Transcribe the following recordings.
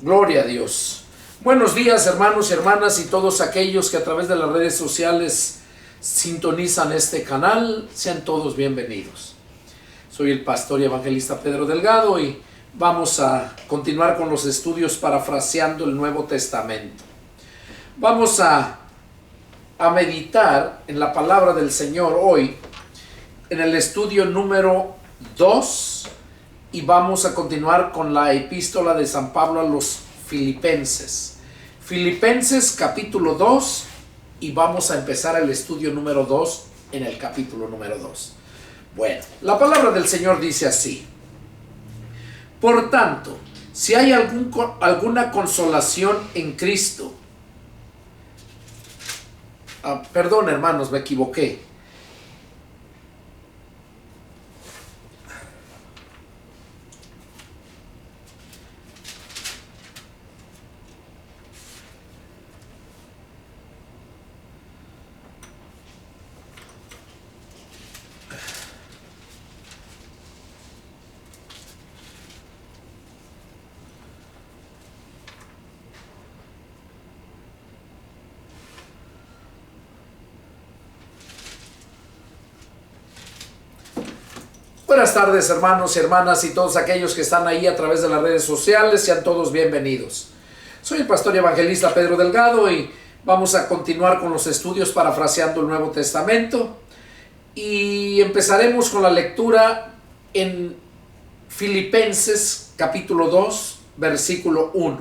Gloria a Dios. Buenos días, hermanos y hermanas, y todos aquellos que a través de las redes sociales sintonizan este canal. Sean todos bienvenidos. Soy el pastor y evangelista Pedro Delgado y vamos a continuar con los estudios parafraseando el Nuevo Testamento. Vamos a meditar en la palabra del Señor hoy, en el estudio número 2, y vamos a continuar con la epístola de San Pablo a los Filipenses. Filipenses capítulo 2, y vamos a empezar el estudio número 2 en el capítulo número 2. Bueno, la palabra del Señor dice así: por tanto, si hay alguna consolación en Cristo, perdón, hermanos, me equivoqué. Buenas tardes, hermanos y hermanas, y todos aquellos que están ahí a través de las redes sociales. Sean todos bienvenidos. Soy el pastor y evangelista Pedro Delgado y vamos a continuar con los estudios parafraseando el Nuevo Testamento, y empezaremos con la lectura en Filipenses capítulo 2 versículo 1,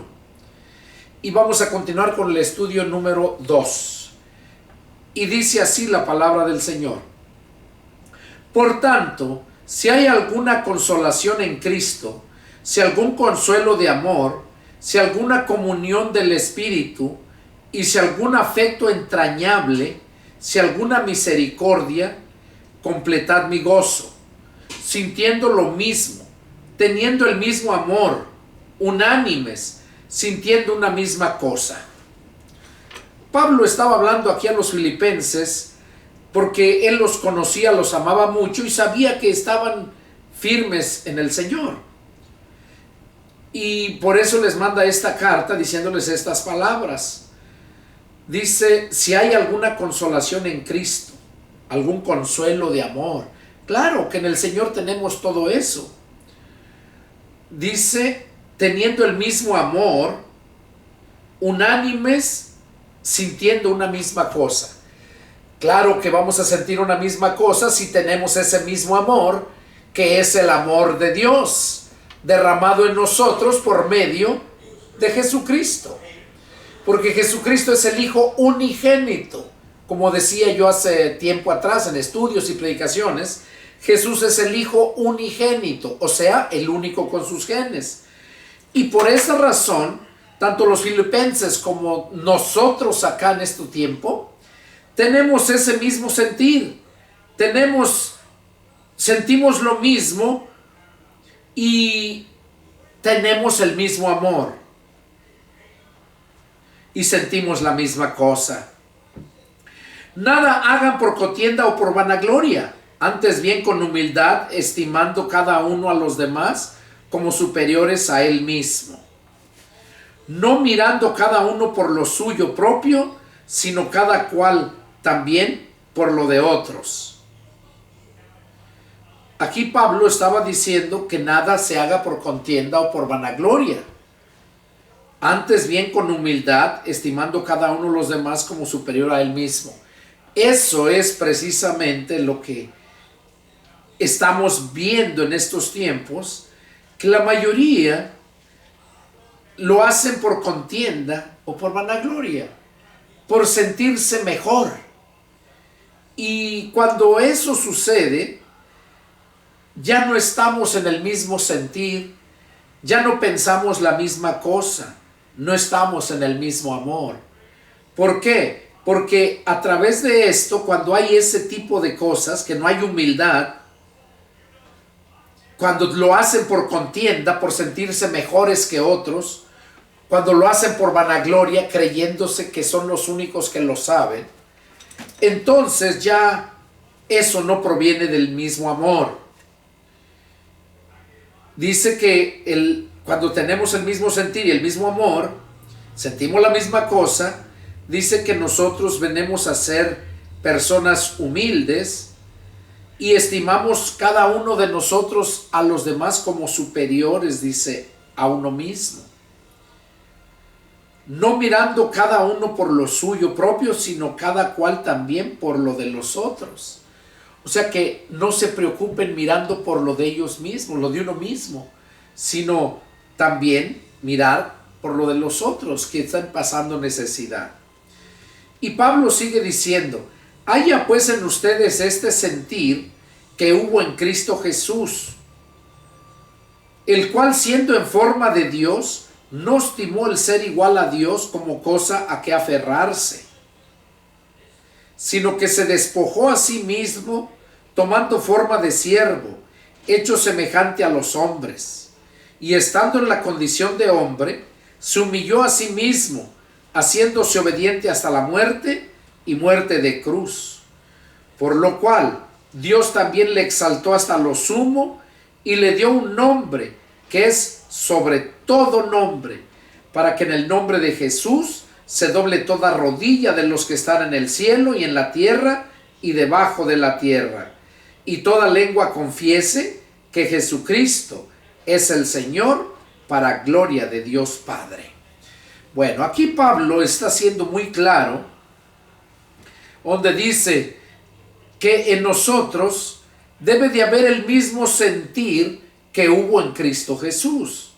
y vamos a continuar con el estudio número 2, y dice así la palabra del Señor: por tanto, si hay alguna consolación en Cristo, si algún consuelo de amor, si alguna comunión del Espíritu, y si algún afecto entrañable, si alguna misericordia, completad mi gozo, sintiendo lo mismo, teniendo el mismo amor, unánimes, sintiendo una misma cosa. Pablo estaba hablando aquí a los filipenses porque él los conocía, los amaba mucho y sabía que estaban firmes en el Señor. Y por eso les manda esta carta diciéndoles estas palabras. Dice: si hay alguna consolación en Cristo, algún consuelo de amor. Claro que en el Señor tenemos todo eso. Dice: teniendo el mismo amor, unánimes, sintiendo una misma cosa. Claro que vamos a sentir una misma cosa si tenemos ese mismo amor, que es el amor de Dios, derramado en nosotros por medio de Jesucristo. Porque Jesucristo es el Hijo unigénito. Como decía yo hace tiempo atrás en estudios y predicaciones, Jesús es el Hijo unigénito, o sea, el único con sus genes. Y por esa razón, tanto los filipenses como nosotros acá en este tiempo, tenemos ese mismo sentir, sentimos lo mismo y tenemos el mismo amor y sentimos la misma cosa. Nada hagan por contienda o por vanagloria, antes bien con humildad, estimando cada uno a los demás como superiores a él mismo, no mirando cada uno por lo suyo propio, sino cada cual también por lo de otros. Aquí Pablo estaba diciendo que nada se haga por contienda o por vanagloria, antes bien con humildad, estimando cada uno los demás como superior a él mismo. Eso es precisamente lo que estamos viendo en estos tiempos, que la mayoría lo hacen por contienda o por vanagloria, por sentirse mejor. Y cuando eso sucede, ya no estamos en el mismo sentir, ya no pensamos la misma cosa, no estamos en el mismo amor. ¿Por qué? Porque a través de esto, cuando hay ese tipo de cosas, que no hay humildad, cuando lo hacen por contienda, por sentirse mejores que otros, cuando lo hacen por vanagloria, creyéndose que son los únicos que lo saben, entonces ya eso no proviene del mismo amor. Dice que cuando tenemos el mismo sentir y el mismo amor, sentimos la misma cosa, dice que nosotros venimos a ser personas humildes y estimamos cada uno de nosotros a los demás como superiores, dice, a uno mismo. No mirando cada uno por lo suyo propio, sino cada cual también por lo de los otros. O sea que no se preocupen mirando por lo de ellos mismos, lo de uno mismo, sino también mirar por lo de los otros que están pasando necesidad. Y Pablo sigue diciendo, haya pues en ustedes este sentir que hubo en Cristo Jesús, el cual siendo en forma de Dios, no estimó el ser igual a Dios como cosa a que aferrarse, sino que se despojó a sí mismo, tomando forma de siervo, hecho semejante a los hombres, y estando en la condición de hombre, se humilló a sí mismo, haciéndose obediente hasta la muerte y muerte de cruz. Por lo cual Dios también le exaltó hasta lo sumo y le dio un nombre que es sobre todo nombre, para que en el nombre de Jesús se doble toda rodilla de los que están en el cielo y en la tierra y debajo de la tierra, y toda lengua confiese que Jesucristo es el Señor, para gloria de Dios Padre. Bueno, aquí Pablo está siendo muy claro, donde dice que en nosotros debe de haber el mismo sentir que hubo en Cristo Jesús,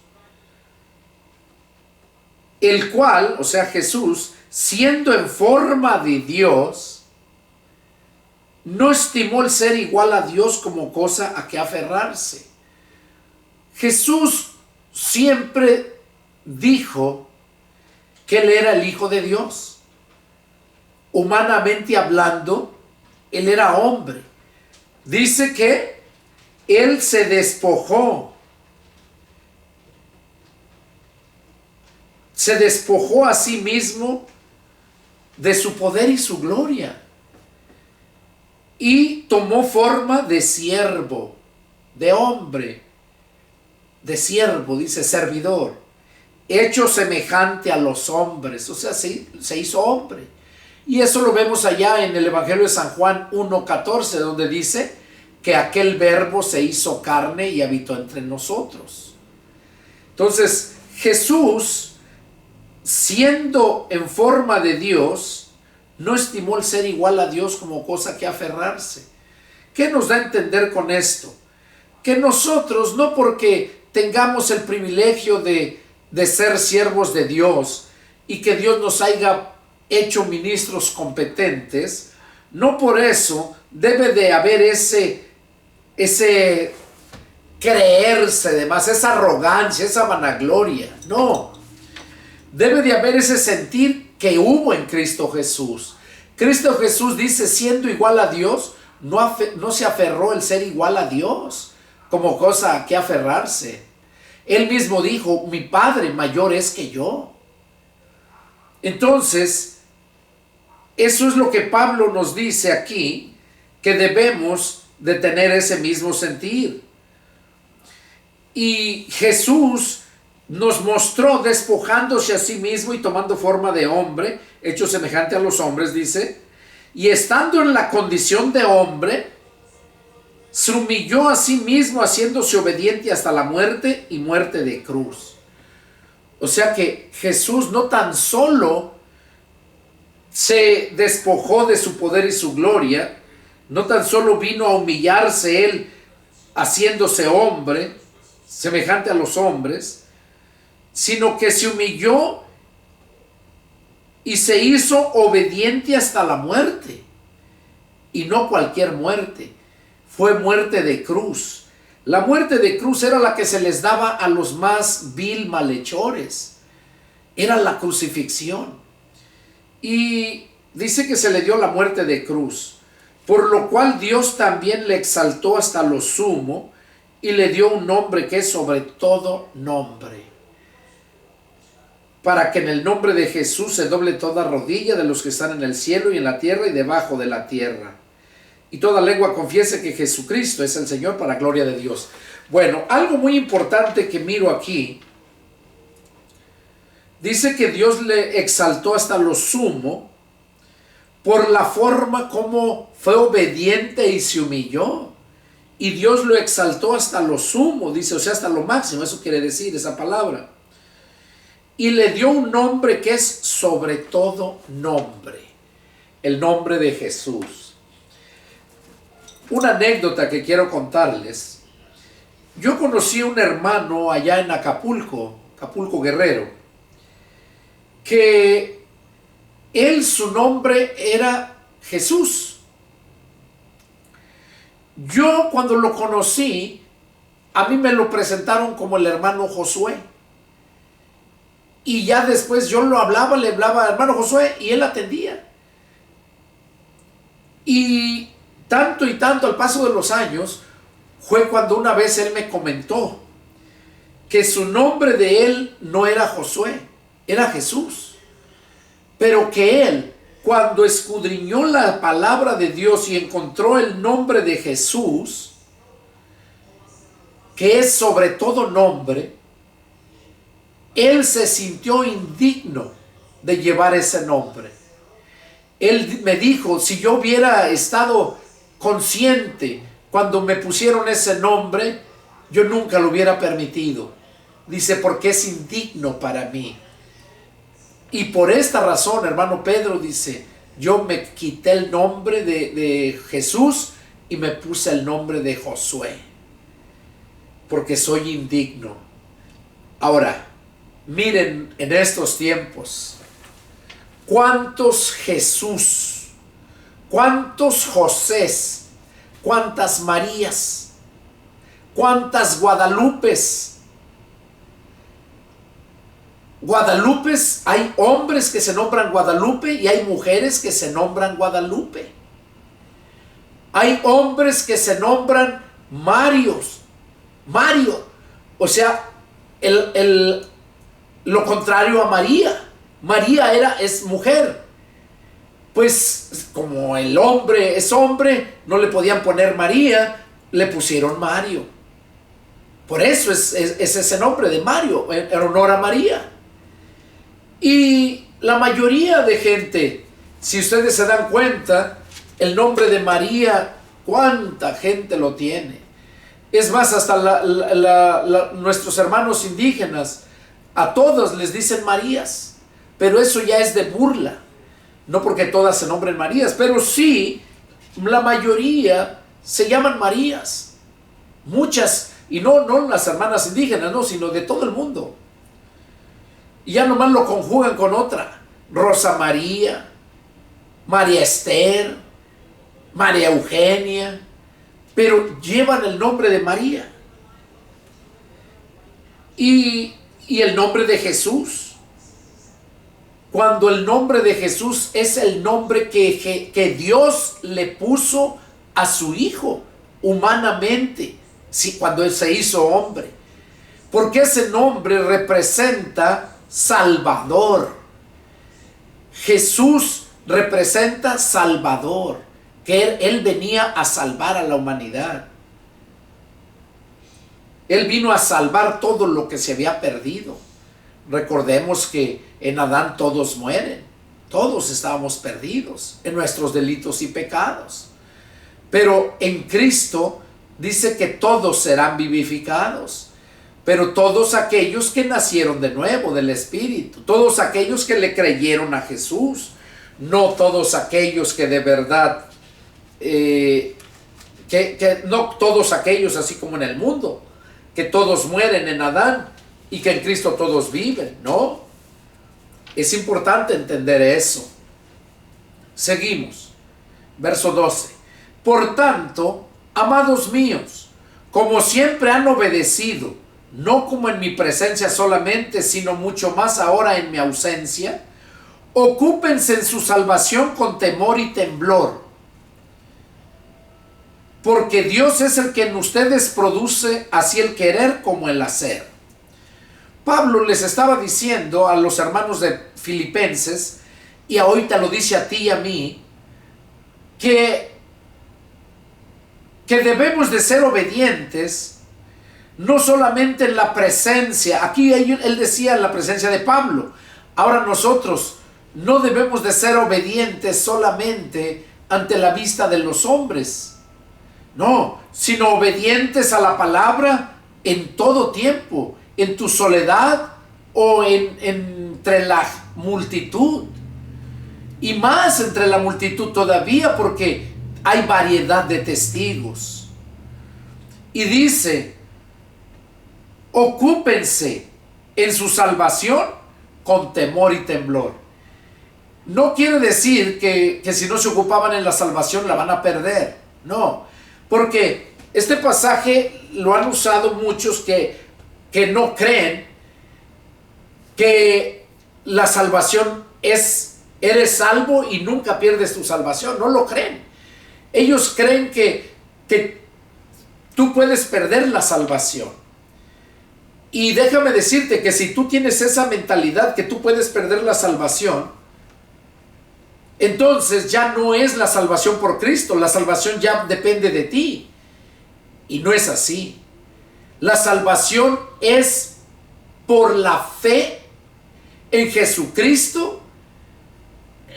el cual, o sea Jesús, siendo en forma de Dios, no estimó el ser igual a Dios como cosa a que aferrarse. Jesús siempre dijo que Él era el Hijo de Dios. Humanamente hablando, Él era hombre. Dice que Él se despojó. Se despojó a sí mismo de su poder y su gloria. Y tomó forma de siervo, de hombre, de siervo, dice servidor, hecho semejante a los hombres, o sea, se hizo hombre. Y eso lo vemos allá en el Evangelio de San Juan 1:14, donde dice que aquel verbo se hizo carne y habitó entre nosotros. Entonces, Jesús, siendo en forma de Dios, no estimó el ser igual a Dios como cosa que aferrarse. ¿Qué nos da a entender con esto? Que nosotros, no porque tengamos el privilegio de ser siervos de Dios y que Dios nos haya hecho ministros competentes, no por eso debe de haber ese creerse de más, esa arrogancia, esa vanagloria. No, debe de haber ese sentir que hubo en Cristo Jesús. Cristo Jesús dice, siendo igual a Dios, no se aferró el ser igual a Dios como cosa a que aferrarse. Él mismo dijo, mi Padre mayor es que yo. Entonces, eso es lo que Pablo nos dice aquí, que debemos de tener ese mismo sentir. Y Jesús nos mostró despojándose a sí mismo y tomando forma de hombre, hecho semejante a los hombres, dice, y estando en la condición de hombre, se humilló a sí mismo, haciéndose obediente hasta la muerte y muerte de cruz. O sea que Jesús no tan solo se despojó de su poder y su gloria, no tan solo vino a humillarse Él haciéndose hombre, semejante a los hombres, sino que se humilló y se hizo obediente hasta la muerte. Y no cualquier muerte, fue muerte de cruz. La muerte de cruz era la que se les daba a los más vil malhechores. Era la crucifixión. Y dice que se le dio la muerte de cruz, por lo cual Dios también le exaltó hasta lo sumo y le dio un nombre que es sobre todo nombre, para que en el nombre de Jesús se doble toda rodilla de los que están en el cielo y en la tierra y debajo de la tierra, y toda lengua confiese que Jesucristo es el Señor, para gloria de Dios. Bueno, algo muy importante que miro aquí dice que Dios le exaltó hasta lo sumo por la forma como fue obediente y se humilló. Y Dios lo exaltó hasta lo sumo, dice, o sea, hasta lo máximo, eso quiere decir esa palabra. Y le dio un nombre que es sobre todo nombre, el nombre de Jesús. Una anécdota que quiero contarles. Yo conocí a un hermano allá en Acapulco Guerrero, que su nombre era Jesús. Yo cuando lo conocí, a mí me lo presentaron como el hermano Josué. Y ya después yo le hablaba hermano Josué, y él atendía. Y tanto al paso de los años, fue cuando una vez él me comentó que su nombre de él no era Josué, era Jesús. Pero que él, cuando escudriñó la palabra de Dios y encontró el nombre de Jesús, que es sobre todo nombre, él se sintió indigno de llevar ese nombre. Él me dijo, si yo hubiera estado consciente cuando me pusieron ese nombre, yo nunca lo hubiera permitido. Dice, porque es indigno para mí. Y por esta razón, hermano Pedro, dice, yo me quité el nombre de Jesús y me puse el nombre de Josué, porque soy indigno. Ahora, miren en estos tiempos, cuántos Jesús, cuántos Josés, cuántas Marías, cuántas Guadalupes. Guadalupes, hay hombres que se nombran Guadalupe y hay mujeres que se nombran Guadalupe. Hay hombres que se nombran Mario, o sea, lo contrario a María. María es mujer. Pues como el hombre es hombre, no le podían poner María, le pusieron Mario. Por eso es ese nombre de Mario, en honor a María. Y la mayoría de gente, si ustedes se dan cuenta, el nombre de María, ¿cuánta gente lo tiene? Es más, hasta nuestros hermanos indígenas, a todos les dicen Marías, pero eso ya es de burla. No porque todas se nombren Marías, pero sí, la mayoría se llaman Marías. Muchas, y no las hermanas indígenas, no, sino de todo el mundo. Y ya nomás lo conjugan con otra. Rosa María, María Esther, María Eugenia, pero llevan el nombre de María. Y el nombre de Jesús. Cuando el nombre de Jesús es el nombre que Dios le puso a su Hijo humanamente, cuando Él se hizo hombre. Porque ese nombre representa Salvador. Jesús representa Salvador, que Él venía a salvar a la humanidad. Él vino a salvar todo lo que se había perdido. Recordemos que en Adán todos mueren, todos estábamos perdidos en nuestros delitos y pecados. Pero en Cristo dice que todos serán vivificados. Pero todos aquellos que nacieron de nuevo del Espíritu, todos aquellos que le creyeron a Jesús, no todos aquellos que de verdad, no todos aquellos así como en el mundo, que todos mueren en Adán y que en Cristo todos viven, ¿no? Es importante entender eso. Seguimos. Verso 12. Por tanto, amados míos, como siempre han obedecido, no como en mi presencia solamente, sino mucho más ahora en mi ausencia, ocúpense en su salvación con temor y temblor, porque Dios es el que en ustedes produce así el querer como el hacer. Pablo les estaba diciendo a los hermanos de Filipenses, y ahorita lo dice a ti y a mí, que debemos de ser obedientes, no solamente en la presencia, aquí él decía en la presencia de Pablo, ahora nosotros no debemos de ser obedientes solamente ante la vista de los hombres, no, sino obedientes a la palabra en todo tiempo, en tu soledad o entre la multitud, y más entre la multitud todavía, porque hay variedad de testigos. Y dice, ocúpense en su salvación con temor y temblor. No quiere decir que si no se ocupaban en la salvación la van a perder, no, porque este pasaje lo han usado muchos que no creen que la salvación eres salvo y nunca pierdes tu salvación, no lo creen. Ellos creen que tú puedes perder la salvación. Y déjame decirte que si tú tienes esa mentalidad que tú puedes perder la salvación, entonces ya no es la salvación por Cristo, la salvación ya depende de ti. Y no es así. La salvación es por la fe en Jesucristo,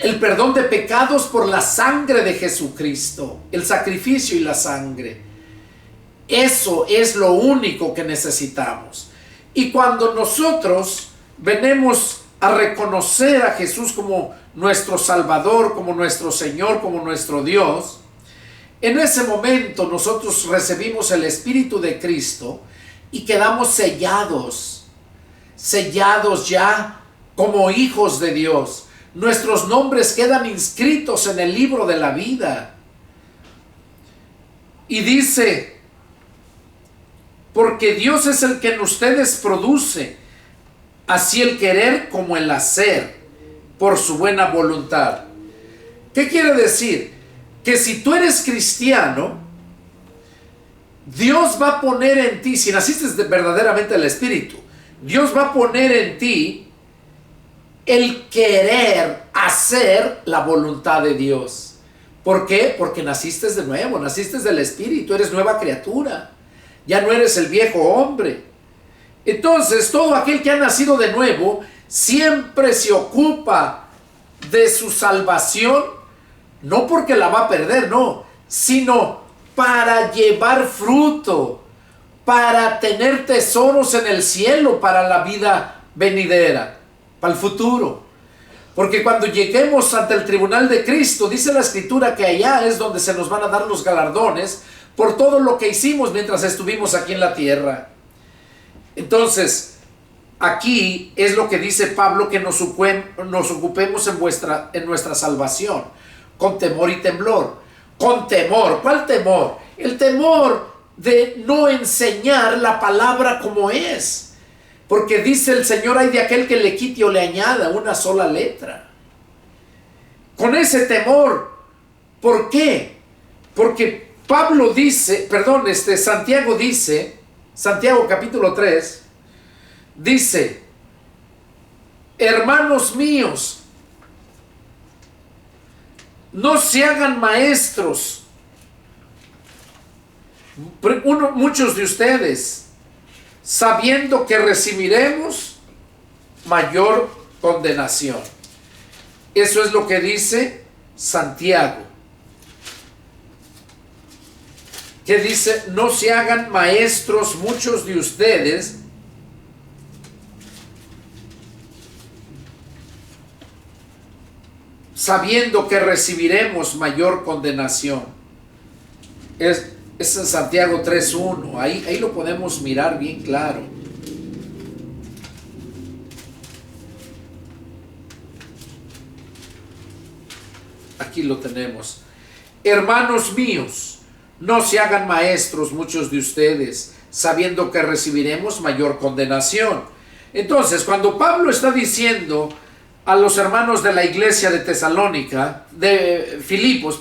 el perdón de pecados por la sangre de Jesucristo, el sacrificio y la sangre. Eso es lo único que necesitamos. Y cuando nosotros venimos a reconocer a Jesús como nuestro Salvador, como nuestro Señor, como nuestro Dios, en ese momento nosotros recibimos el Espíritu de Cristo y quedamos sellados ya como hijos de Dios. Nuestros nombres quedan inscritos en el libro de la vida. Y dice, porque Dios es el que en ustedes produce así el querer como el hacer por su buena voluntad. ¿Qué quiere decir? Que si tú eres cristiano, Dios va a poner en ti, si naciste verdaderamente del Espíritu, Dios va a poner en ti el querer hacer la voluntad de Dios. ¿Por qué? Porque naciste de nuevo, naciste del Espíritu, eres nueva criatura. Ya no eres el viejo hombre. Entonces, todo aquel que ha nacido de nuevo siempre se ocupa de su salvación, no porque la va a perder, no, sino para llevar fruto, para tener tesoros en el cielo, para la vida venidera, para el futuro. Porque cuando lleguemos ante el tribunal de Cristo, dice la Escritura que allá es donde se nos van a dar los galardones por todo lo que hicimos mientras estuvimos aquí en la tierra. Entonces, aquí es lo que dice Pablo, que nos ocupemos en nuestra salvación, con temor y temblor. Con temor, ¿cuál temor? El temor de no enseñar la palabra como es. Porque dice el Señor, hay de aquel que le quite o le añada una sola letra. Con ese temor. ¿Por qué? Porque Pablo dice, Santiago dice, Santiago capítulo 3, dice, hermanos míos, no se hagan maestros, muchos de ustedes, sabiendo que recibiremos mayor condenación. Eso es lo que dice Santiago. Que dice, no se hagan maestros muchos de ustedes, sabiendo que recibiremos mayor condenación. Es en Santiago 3:1, ahí lo podemos mirar bien claro. Aquí lo tenemos. Hermanos míos, no se hagan maestros muchos de ustedes, sabiendo que recibiremos mayor condenación. Entonces, cuando Pablo está diciendo a los hermanos de la iglesia de Tesalónica, de Filipos,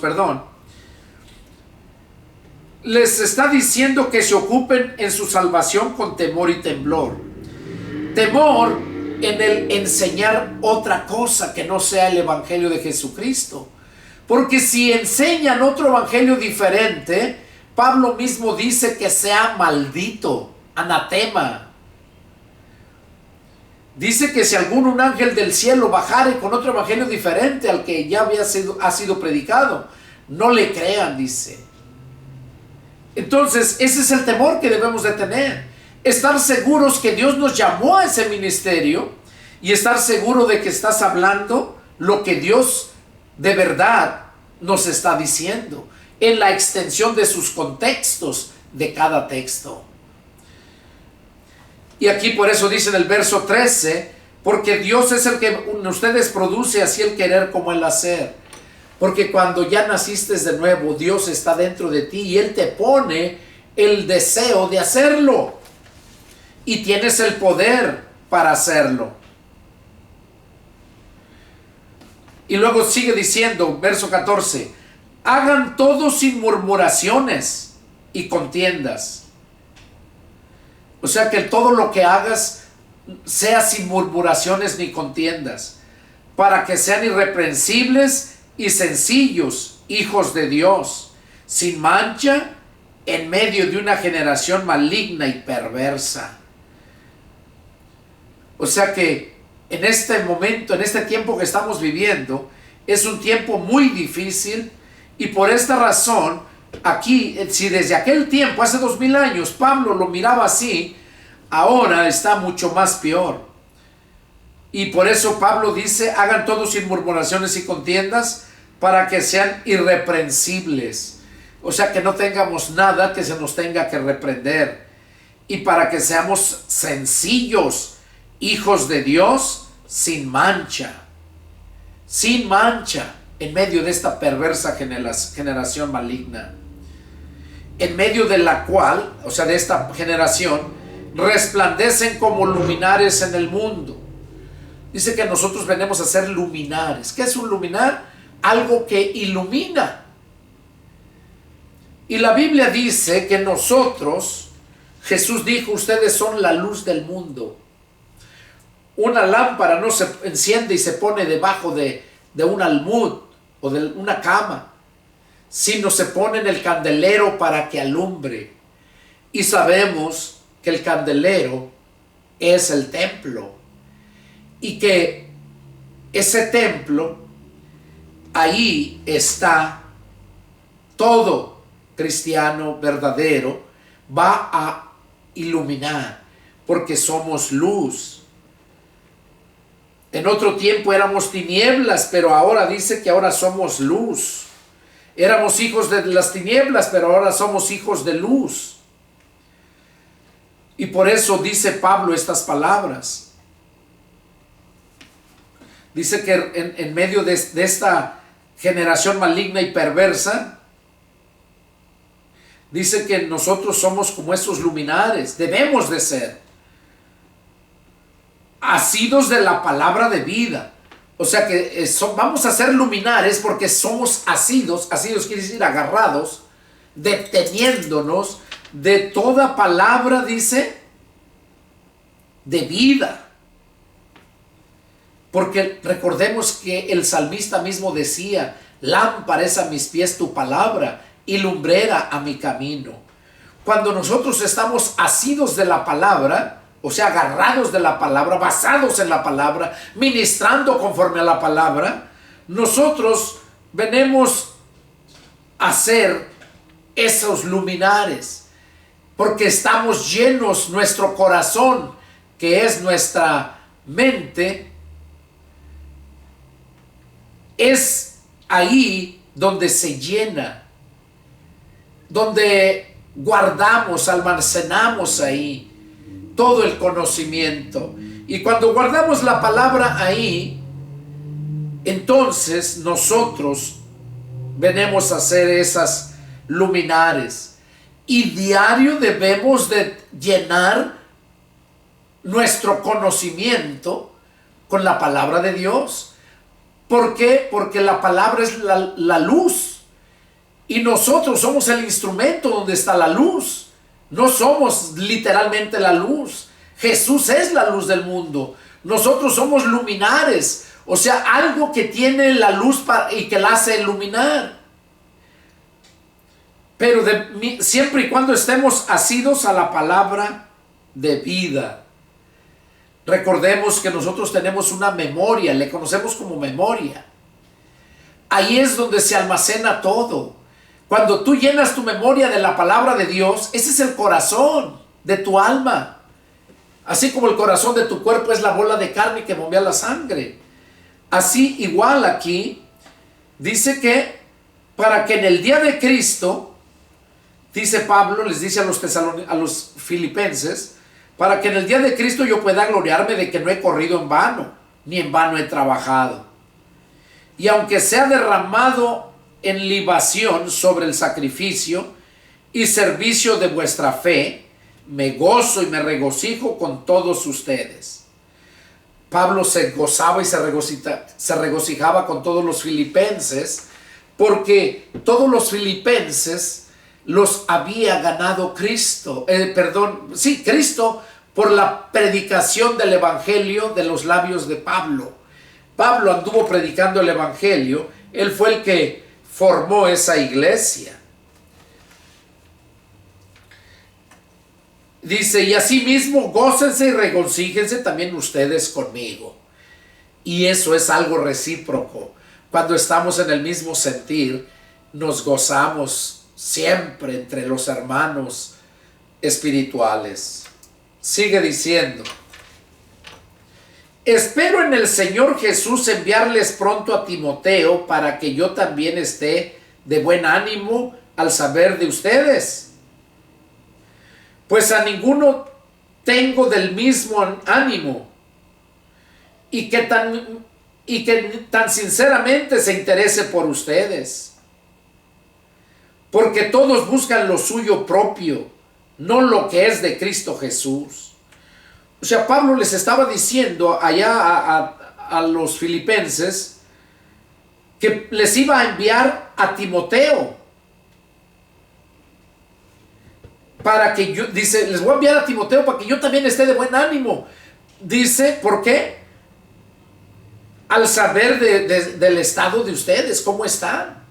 les está diciendo que se ocupen en su salvación con temor y temblor. Temor en el enseñar otra cosa que no sea el evangelio de Jesucristo. Porque si enseñan otro evangelio diferente, Pablo mismo dice que sea maldito. anatema. Dice que si un ángel del cielo bajare con otro evangelio diferente al que ya ha sido predicado, no le crean, dice. Entonces, ese es el temor que debemos de tener. Estar seguros que Dios nos llamó a ese ministerio y estar seguro de que estás hablando lo que Dios de verdad nos está diciendo en la extensión de sus contextos de cada texto. Y aquí por eso dice en el verso 13, porque Dios es el que en ustedes produce así el querer como el hacer. Porque cuando ya naciste de nuevo, Dios está dentro de ti y Él te pone el deseo de hacerlo. Y tienes el poder para hacerlo. Y luego sigue diciendo, verso 14, hagan todo sin murmuraciones y contiendas. O sea que todo lo que hagas sea sin murmuraciones ni contiendas, para que sean irreprensibles y sencillos, hijos de Dios, sin mancha, en medio de una generación maligna y perversa. O sea que en este momento, en este tiempo que estamos viviendo, es un tiempo muy difícil, y por esta razón, aquí, si desde aquel tiempo, hace 2000 años, Pablo lo miraba así, ahora está mucho más peor. Y por eso Pablo dice, hagan todo sin murmuraciones y contiendas, para que sean irreprensibles. O sea, que no tengamos nada que se nos tenga que reprender. Y para que seamos sencillos, hijos de Dios, sin mancha. Sin mancha, en medio de esta perversa generación maligna. En medio de la cual, o sea, de esta generación, resplandecen como luminares en el mundo. Dice que nosotros venimos a ser luminares. ¿Qué es un luminar? Algo que ilumina. Y la Biblia dice que nosotros, Jesús dijo, ustedes son la luz del mundo. Una lámpara no se enciende y se pone debajo de un almud o de una cama, sino se pone en el candelero para que alumbre. Y sabemos que el candelero es el templo, y que ese templo, ahí está todo cristiano verdadero, va a iluminar, porque somos luz. En otro tiempo éramos tinieblas, pero ahora dice que ahora somos luz. Éramos hijos de las tinieblas, pero ahora somos hijos de luz. Y por eso dice Pablo estas palabras. Dice que en medio de esta generación maligna y perversa, dice que nosotros somos como esos luminares. Debemos de ser asidos de la palabra de vida. O sea que vamos a ser luminares porque somos asidos. Asidos quiere decir agarrados, deteniéndonos de toda palabra, dice, de vida. Porque recordemos que el salmista mismo decía, lámpara es a mis pies tu palabra y lumbrera a mi camino. Cuando nosotros estamos asidos de la palabra, o sea, agarrados de la palabra, basados en la palabra, ministrando conforme a la palabra, nosotros venimos a ser esos luminares. Porque estamos llenos, nuestro corazón, que es nuestra mente, es ahí donde se llena, donde guardamos, almacenamos ahí todo el conocimiento. Y cuando guardamos la palabra ahí, entonces nosotros venimos a ser esas luminares. Y diario debemos de llenar nuestro conocimiento con la palabra de Dios. ¿Por qué? Porque la palabra es la luz. Y nosotros somos el instrumento donde está la luz. No somos literalmente la luz. Jesús es la luz del mundo. Nosotros somos luminares. O sea, algo que tiene la luz y que la hace iluminar. Pero siempre y cuando estemos asidos a la palabra de vida. Recordemos que nosotros tenemos una memoria, le conocemos como memoria. Ahí es donde se almacena todo. Cuando tú llenas tu memoria de la palabra de Dios, ese es el corazón de tu alma. Así como el corazón de tu cuerpo es la bola de carne que bombea la sangre. Así igual aquí, dice que para que en el día de Cristo, dice Pablo, les dice a los filipenses, para que en el día de Cristo yo pueda gloriarme de que no he corrido en vano, ni en vano he trabajado. Y aunque sea derramado en libación sobre el sacrificio y servicio de vuestra fe, me gozo y me regocijo con todos ustedes. Pablo se gozaba y se regocijaba con todos los filipenses, porque todos los filipenses los había ganado Cristo, Cristo, por la predicación del evangelio de los labios de Pablo. Pablo anduvo predicando el evangelio, él fue el que formó esa iglesia. Dice, y asimismo gócense y regocíjense también ustedes conmigo. Y eso es algo recíproco. Cuando estamos en el mismo sentir, nos gozamos siempre entre los hermanos espirituales. Sigue diciendo, espero en el Señor Jesús enviarles pronto a Timoteo para que yo también esté de buen ánimo al saber de ustedes. Pues a ninguno tengo del mismo ánimo y que tan sinceramente se interese por ustedes. Porque todos buscan lo suyo propio, no lo que es de Cristo Jesús. O sea, Pablo les estaba diciendo allá a los filipenses que les iba a enviar a Timoteo. Para que yo, dice, les voy a enviar a Timoteo para que yo también esté de buen ánimo. Dice, ¿por qué? Al saber del estado de ustedes, cómo están.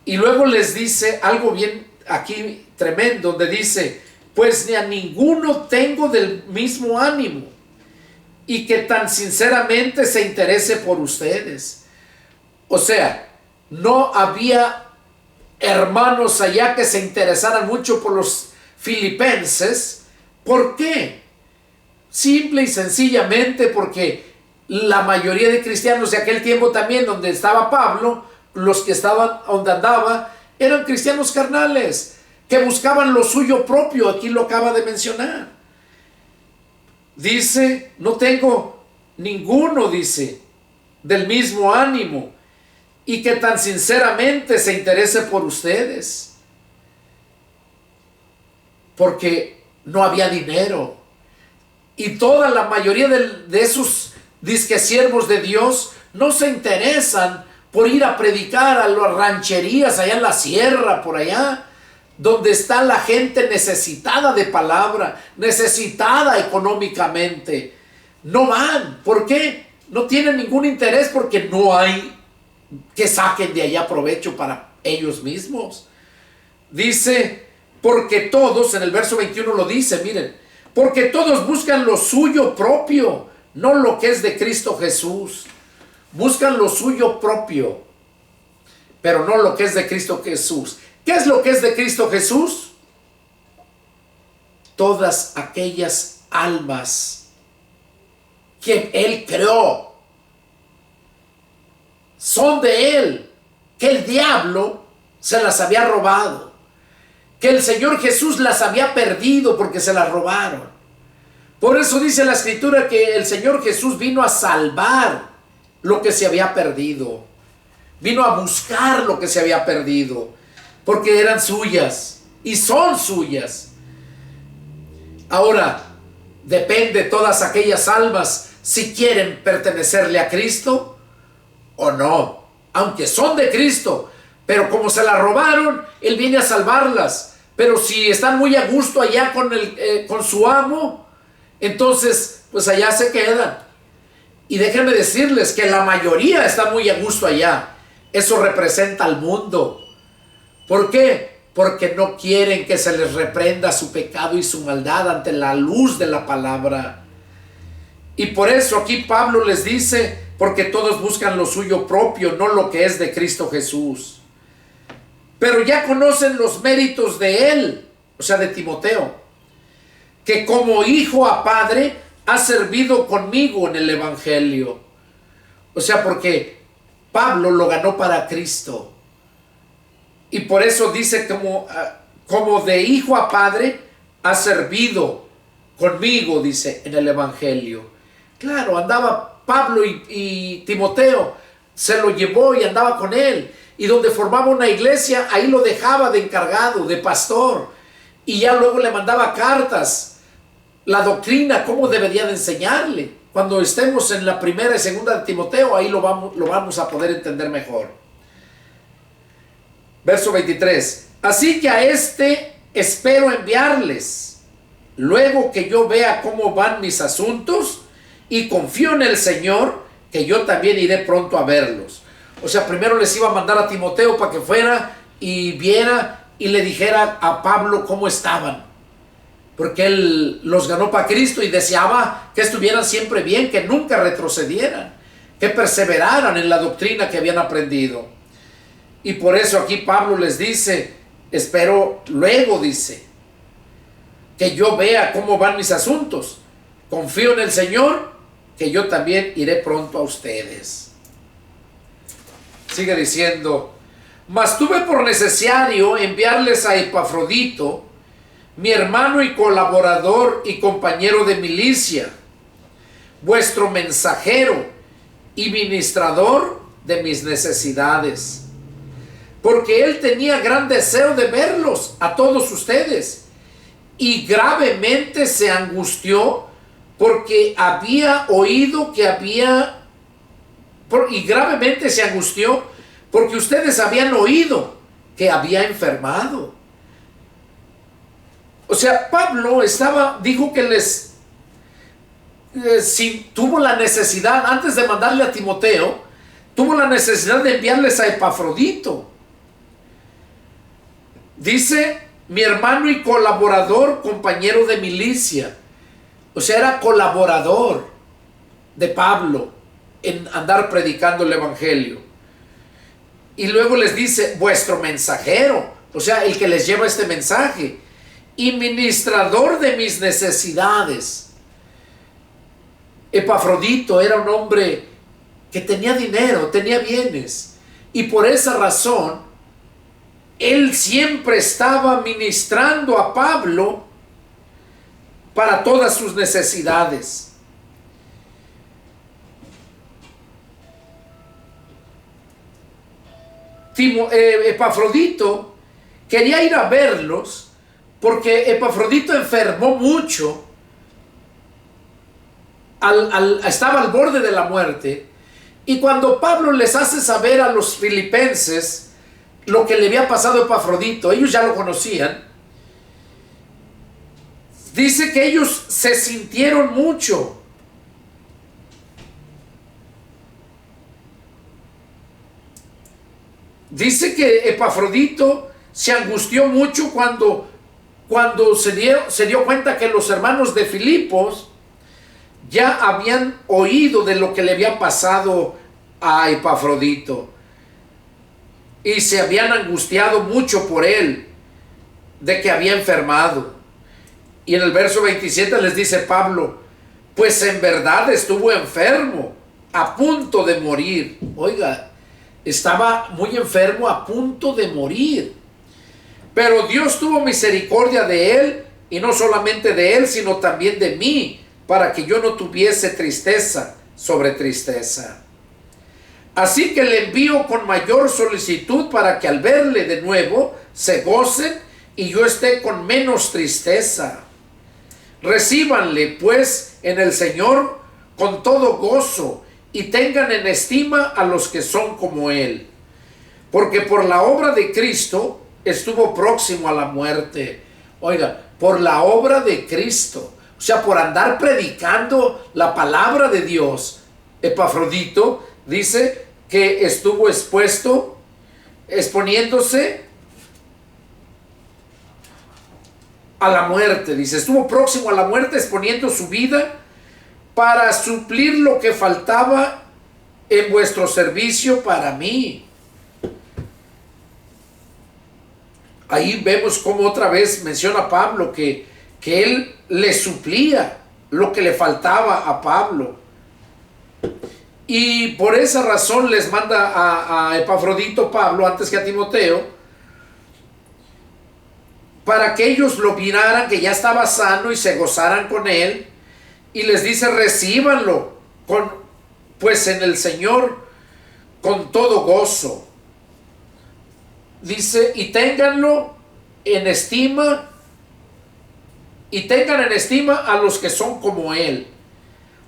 Y luego les dice algo bien aquí tremendo, donde dice, pues ni a ninguno tengo del mismo ánimo y que tan sinceramente se interese por ustedes. O sea, no había hermanos allá que se interesaran mucho por los filipenses. ¿Por qué? Simple y sencillamente porque la mayoría de cristianos de aquel tiempo también, donde estaba Pablo, los que estaban donde andaba, eran cristianos carnales, que buscaban lo suyo propio. Aquí lo acaba de mencionar. Dice, no tengo ninguno, dice, del mismo ánimo, y que tan sinceramente se interese por ustedes. Porque no había dinero. Y toda la mayoría de esos disquesiervos de Dios no se interesan por ir a predicar a las rancherías allá en la sierra, por allá, donde está la gente necesitada de palabra, necesitada económicamente. No van. ¿Por qué? No tienen ningún interés, porque no hay que saquen de allá provecho para ellos mismos. Dice, porque todos, en el verso 21 lo dice, miren, porque todos buscan lo suyo propio, no lo que es de Cristo Jesús. Buscan lo suyo propio, pero no lo que es de Cristo Jesús. ¿Qué es lo que es de Cristo Jesús? Todas aquellas almas que Él creó son de Él, que el diablo se las había robado, que el Señor Jesús las había perdido porque se las robaron. Por eso dice la Escritura que el Señor Jesús vino a salvar lo que se había perdido, vino a buscar lo que se había perdido, porque eran suyas y son suyas. Ahora, depende de todas aquellas almas si quieren pertenecerle a Cristo o no, aunque son de Cristo, pero como se la robaron, Él viene a salvarlas. Pero si están muy a gusto allá con su amo, entonces pues allá se quedan. Y déjenme decirles que la mayoría está muy a gusto allá. Eso representa al mundo. ¿Por qué? porque no quieren que se les reprenda su pecado y su maldad ante la luz de la palabra. Y por eso aquí Pablo les dice, porque todos buscan lo suyo propio, no lo que es de Cristo Jesús. Pero ya conocen los méritos de él, o sea, de Timoteo, que como hijo a padre ha servido conmigo en el evangelio. O sea, porque Pablo lo ganó para Cristo. Y por eso dice como de hijo a padre ha servido conmigo, dice en el evangelio. Claro, andaba Pablo y Timoteo, se lo llevó y andaba con él. Y donde formaba una iglesia, ahí lo dejaba de encargado, de pastor. Y ya luego le mandaba cartas, la doctrina, cómo debería de enseñarle. Cuando estemos en la primera y segunda de Timoteo, ahí lo vamos a poder entender mejor. Verso 23. Así que a este espero enviarles, luego que yo vea cómo van mis asuntos, y confío en el Señor, que yo también iré pronto a verlos. O sea, primero les iba a mandar a Timoteo para que fuera y viera y le dijera a Pablo cómo estaban. Porque él los ganó para Cristo y deseaba que estuvieran siempre bien, que nunca retrocedieran, que perseveraran en la doctrina que habían aprendido. Y por eso aquí Pablo les dice, espero luego, dice, que yo vea cómo van mis asuntos. Confío en el Señor, que yo también iré pronto a ustedes. Sigue diciendo, mas tuve por necesario enviarles a Epafrodito, mi hermano y colaborador y compañero de milicia, vuestro mensajero y ministrador de mis necesidades, porque él tenía gran deseo de verlos a todos ustedes, y gravemente se angustió porque había oído que gravemente se angustió porque ustedes habían oído que había enfermado. O sea, Pablo dijo que tuvo la necesidad, antes de mandarle a Timoteo, tuvo la necesidad de enviarles a Epafrodito. Dice, mi hermano y colaborador, compañero de milicia. O sea, era colaborador de Pablo en andar predicando el evangelio. Y luego les dice, vuestro mensajero, o sea, el que les lleva este mensaje, y ministrador de mis necesidades. Epafrodito era un hombre que tenía dinero, tenía bienes, y por esa razón él siempre estaba ministrando a Pablo para todas sus necesidades. Epafrodito quería ir a verlos porque Epafrodito enfermó mucho, estaba al borde de la muerte, y cuando Pablo les hace saber a los filipenses lo que le había pasado a Epafrodito, ellos ya lo conocían, dice que ellos se sintieron mucho. Dice que Epafrodito se angustió mucho cuando se dio cuenta que los hermanos de Filipos ya habían oído de lo que le había pasado a Epafrodito y se habían angustiado mucho por él, de que había enfermado. Y en el verso 27 les dice Pablo, pues en verdad estuvo enfermo, a punto de morir. Oiga, estaba muy enfermo, a punto de morir. Pero Dios tuvo misericordia de él, y no solamente de él, sino también de mí, para que yo no tuviese tristeza sobre tristeza. Así que le envío con mayor solicitud para que al verle de nuevo se gocen y yo esté con menos tristeza. Recíbanle pues en el Señor con todo gozo y tengan en estima a los que son como él, porque por la obra de Cristo estuvo próximo a la muerte. Oiga, por la obra de Cristo, o sea, por andar predicando la palabra de Dios, Epafrodito dice que estuvo exponiéndose a la muerte, dice, estuvo próximo a la muerte exponiendo su vida para suplir lo que faltaba en vuestro servicio para mí. Ahí vemos cómo otra vez menciona Pablo que él le suplía lo que le faltaba a Pablo. Y por esa razón les manda a Epafrodito Pablo antes que a Timoteo, para que ellos lo miraran que ya estaba sano y se gozaran con él. Y les dice, recíbanlo pues en el Señor con todo gozo. Dice, y ténganlo en estima, y tengan en estima a los que son como él.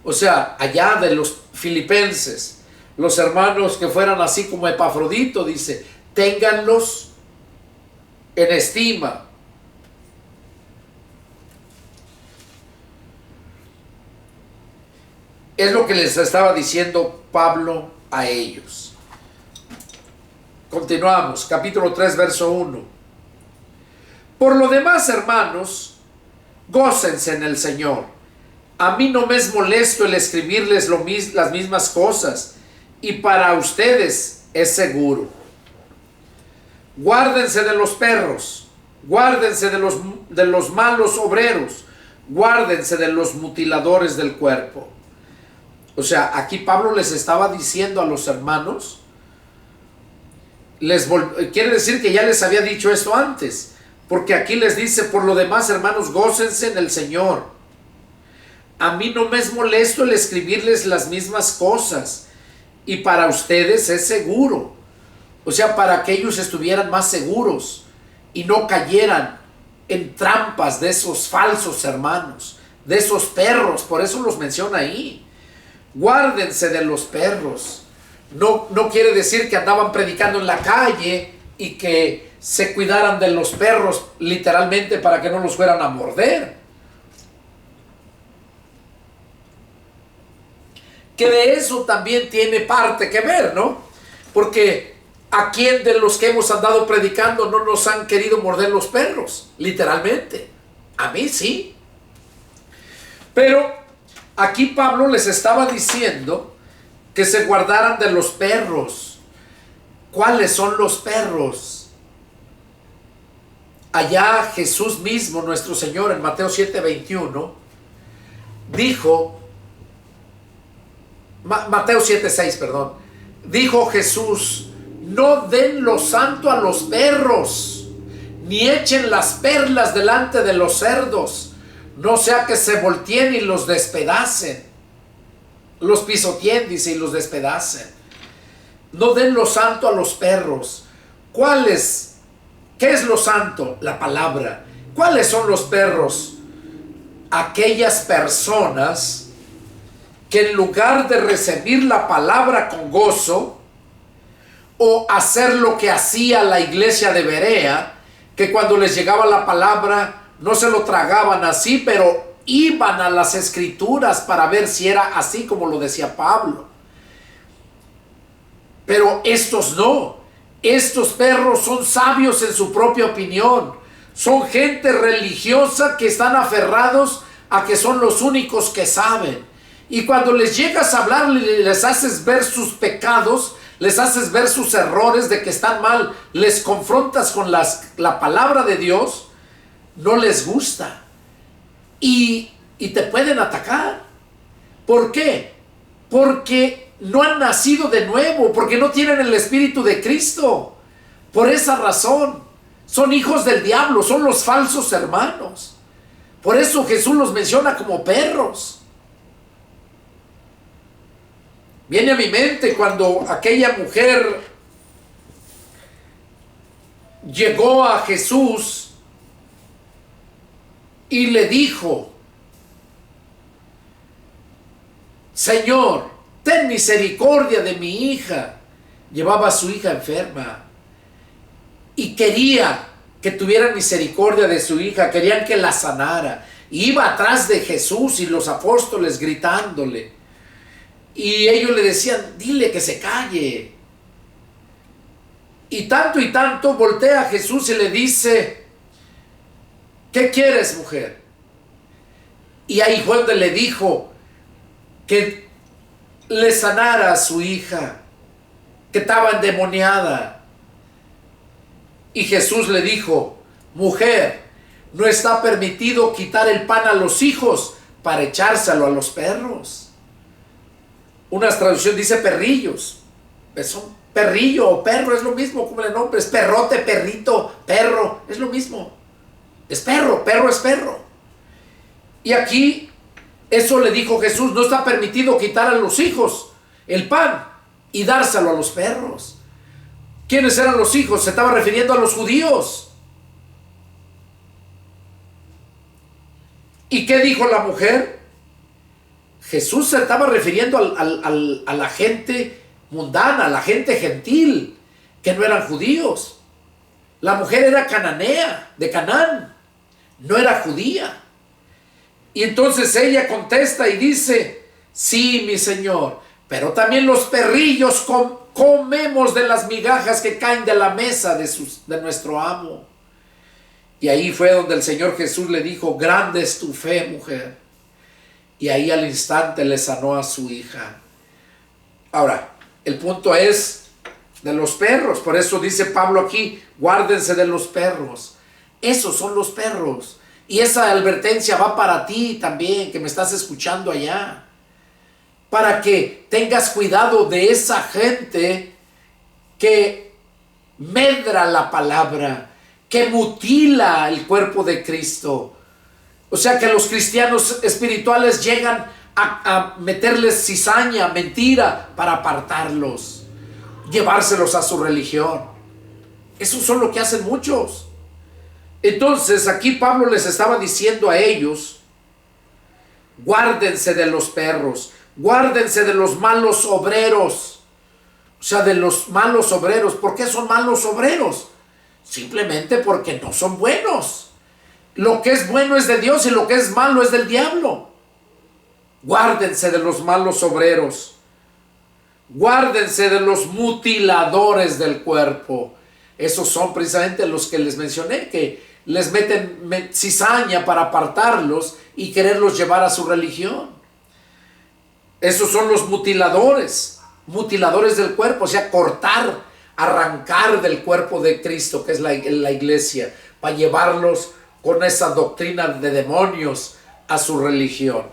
O sea, allá de los filipenses, los hermanos que fueran así como Epafrodito, dice, ténganlos en estima. Es lo que les estaba diciendo Pablo a ellos. Continuamos, capítulo 3, verso 1. Por lo demás, hermanos, gócense en el Señor. A mí no me es molesto el escribirles las mismas cosas, y para ustedes es seguro. Guárdense de los perros, guárdense de los malos obreros, guárdense de los mutiladores del cuerpo. O sea, aquí Pablo les estaba diciendo a los hermanos, quiere decir que ya les había dicho esto antes, porque aquí les dice, por lo demás, hermanos, gócense en el Señor. A mí no me es molesto el escribirles las mismas cosas, y para ustedes es seguro. O sea, para que ellos estuvieran más seguros y no cayeran en trampas de esos falsos hermanos, de esos perros. Por eso los menciona ahí. Guárdense de los perros. No quiere decir que andaban predicando en la calle y que se cuidaran de los perros literalmente para que no los fueran a morder. Que de eso también tiene parte que ver, ¿no? Porque ¿a quién de los que hemos andado predicando no nos han querido morder los perros? Literalmente. A mí sí. Pero aquí Pablo les estaba diciendo que se guardaran de los perros. ¿Cuáles son los perros? Allá Jesús mismo, nuestro Señor, en Mateo 7:21, dijo, Mateo 7:6, perdón, dijo Jesús, no den lo santo a los perros, ni echen las perlas delante de los cerdos, no sea que se volteen y los despedacen, los pisoteen, dice, y los despedacen. No den lo santo a los perros. ¿Qué es lo santo? La palabra. ¿Cuáles son los perros? Aquellas personas que en lugar de recibir la palabra con gozo, o hacer lo que hacía la iglesia de Berea, que cuando les llegaba la palabra no se lo tragaban así, pero iban a las escrituras para ver si era así como lo decía Pablo. Pero estos no. Estos perros son sabios en su propia opinión. Son gente religiosa que están aferrados a que son los únicos que saben. Y cuando les llegas a hablar, les haces ver sus pecados, les haces ver sus errores de que están mal, les confrontas con la palabra de Dios, no les gusta. Y te pueden atacar. ¿Por qué? Porque no han nacido de nuevo, porque no tienen el Espíritu de Cristo. Por esa razón, son hijos del diablo, son los falsos hermanos. Por eso Jesús los menciona como perros. Viene a mi mente cuando aquella mujer llegó a Jesús y le dijo, Señor, ten misericordia de mi hija. Llevaba a su hija enferma y quería que tuviera misericordia de su hija, querían que la sanara. Iba atrás de Jesús y los apóstoles gritándole. Y ellos le decían, dile que se calle. Y tanto voltea a Jesús y le dice ¿qué quieres, mujer? Y ahí fue donde le dijo que le sanara a su hija, que estaba endemoniada. Y Jesús le dijo, mujer, no está permitido quitar el pan a los hijos para echárselo a los perros. Una traducción dice perrillos. Es un perrillo o perro, es lo mismo como le nombres. Perrote, perrito, perro, es lo mismo. Es perro, perro es perro. Y aquí, eso le dijo Jesús, no está permitido quitar a los hijos el pan y dárselo a los perros. ¿Quiénes eran los hijos? Se estaba refiriendo a los judíos. ¿Y qué dijo la mujer? Jesús se estaba refiriendo a la gente mundana, a la gente gentil, que no eran judíos. La mujer era cananea, de Canaán, no era judía. Y entonces ella contesta y dice, sí, mi Señor, pero también los perrillos comemos de las migajas que caen de la mesa de nuestro amo. Y ahí fue donde el Señor Jesús le dijo, grande es tu fe, mujer. Y ahí al instante le sanó a su hija. Ahora, el punto es de los perros. Por eso dice Pablo aquí, guárdense de los perros. Esos son los perros. Y esa advertencia va para ti también, que me estás escuchando allá. Para que tengas cuidado de esa gente que medra la palabra, que mutila el cuerpo de Cristo. O sea que los cristianos espirituales llegan a meterles cizaña, mentira, para apartarlos, llevárselos a su religión. Eso son lo que hacen muchos. Entonces aquí Pablo les estaba diciendo a ellos, guárdense de los perros, guárdense de los malos obreros. O sea, de los malos obreros. ¿Por qué son malos obreros? Simplemente porque no son buenos. Lo que es bueno es de Dios y lo que es malo es del diablo. Guárdense de los malos obreros. Guárdense de los mutiladores del cuerpo. Esos son precisamente los que les mencioné, que les meten cizaña para apartarlos y quererlos llevar a su religión. Esos son los mutiladores, mutiladores del cuerpo, o sea, cortar, arrancar del cuerpo de Cristo, que es la iglesia, para llevarlos con esa doctrina de demonios a su religión.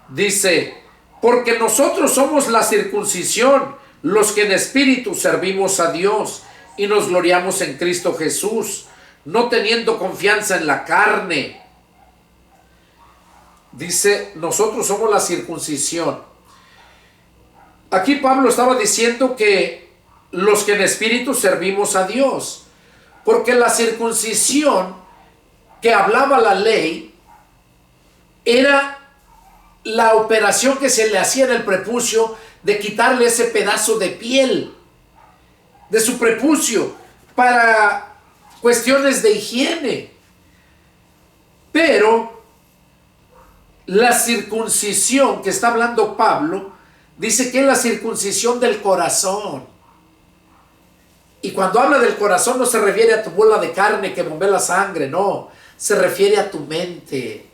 Dice, porque nosotros somos la circuncisión, los que en espíritu servimos a Dios y nos gloriamos en Cristo Jesús, no teniendo confianza en la carne. Dice, nosotros somos la circuncisión. Aquí Pablo estaba diciendo que los que en espíritu servimos a Dios, porque la circuncisión que hablaba la ley era la operación que se le hacía en el prepucio de quitarle ese pedazo de piel de su prepucio para cuestiones de higiene. Pero la circuncisión que está hablando Pablo dice que es la circuncisión del corazón. Y cuando habla del corazón no se refiere a tu bola de carne que bombea la sangre, no, se refiere a tu mente.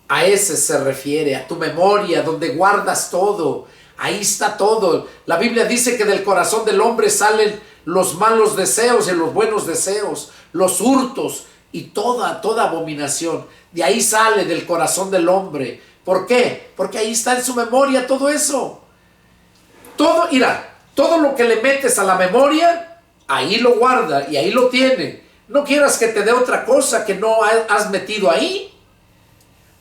A ese se refiere, a tu memoria, donde guardas todo. Ahí está todo. La Biblia dice que del corazón del hombre salen los malos deseos y los buenos deseos, los hurtos y toda abominación. De ahí sale del corazón del hombre. ¿Por qué? Porque ahí está en su memoria todo eso. Todo, mira, todo lo que le metes a la memoria, ahí lo guarda y ahí lo tiene. No quieras que te dé otra cosa que no has metido ahí.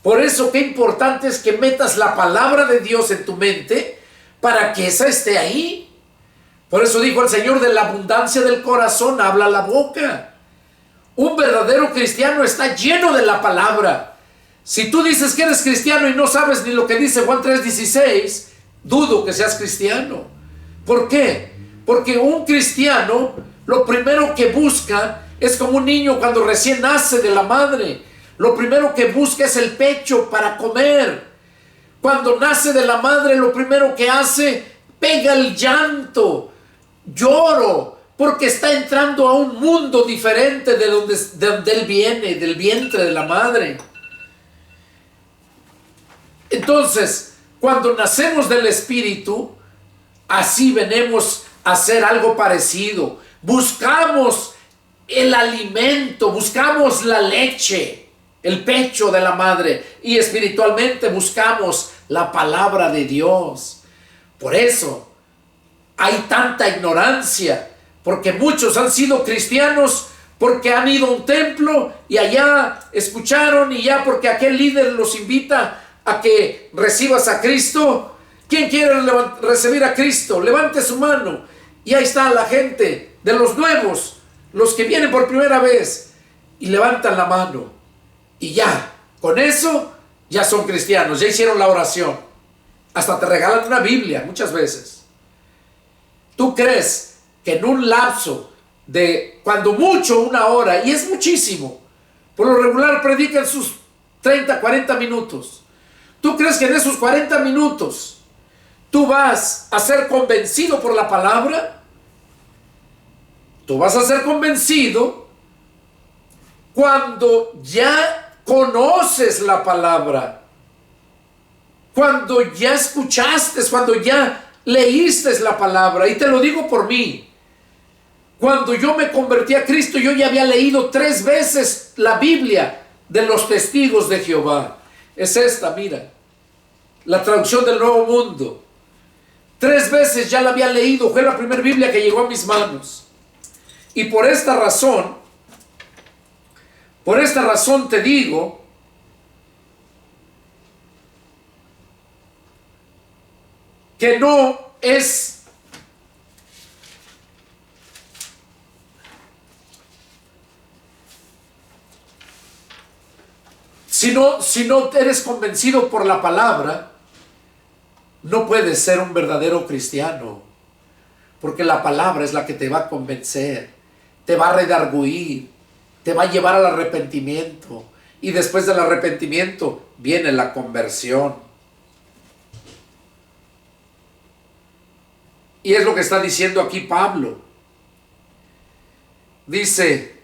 Por eso qué importante es que metas la palabra de Dios en tu mente para que esa esté ahí. Por eso dijo el Señor, de la abundancia del corazón habla la boca. Un verdadero cristiano está lleno de la palabra. Si tú dices que eres cristiano y no sabes ni lo que dice Juan 3:16, dudo que seas cristiano. ¿Por qué? Porque un cristiano lo primero que busca es como un niño cuando recién nace de la madre. Lo primero que busca es el pecho para comer. Cuando nace de la madre, lo primero que hace, pega el llanto. Lloro. porque está entrando a un mundo diferente de donde él viene, del vientre de la madre. Entonces, cuando nacemos del Espíritu, así venimos a hacer algo parecido. Buscamos el alimento, buscamos la leche, el pecho de la madre, y espiritualmente buscamos la palabra de Dios. Por eso hay tanta ignorancia, porque muchos han sido cristianos porque han ido a un templo y allá escucharon, y ya porque aquel líder los invita a que recibas a Cristo. ¿Quién quiere recibir a Cristo? Levante su mano. Y ahí está la gente de los nuevos, los que vienen por primera vez, y levantan la mano. Y ya, con eso, ya son cristianos, ya hicieron la oración. Hasta te regalan una Biblia muchas veces. ¿Tú crees que en un lapso de, cuando mucho, una hora, y es muchísimo, por lo regular predican sus 30, 40 minutos, ¿tú crees que en esos 40 minutos tú vas a ser convencido por la palabra? Tú vas a ser convencido cuando ya conoces la palabra, cuando ya escuchaste, cuando ya leíste la palabra. Y te lo digo por mí. Cuando yo me convertí a Cristo, yo ya había leído 3 veces la Biblia de los testigos de Jehová. Es esta, mira, la traducción del Nuevo Mundo. 3 veces ya la había leído, fue la primera Biblia que llegó a mis manos. Y por esta razón te digo que no es si no eres convencido por la palabra, no puedes ser un verdadero cristiano, porque la palabra es la que te va a convencer, te va a redarguir, te va a llevar al arrepentimiento, y después del arrepentimiento viene la conversión. Y es lo que está diciendo aquí Pablo. Dice: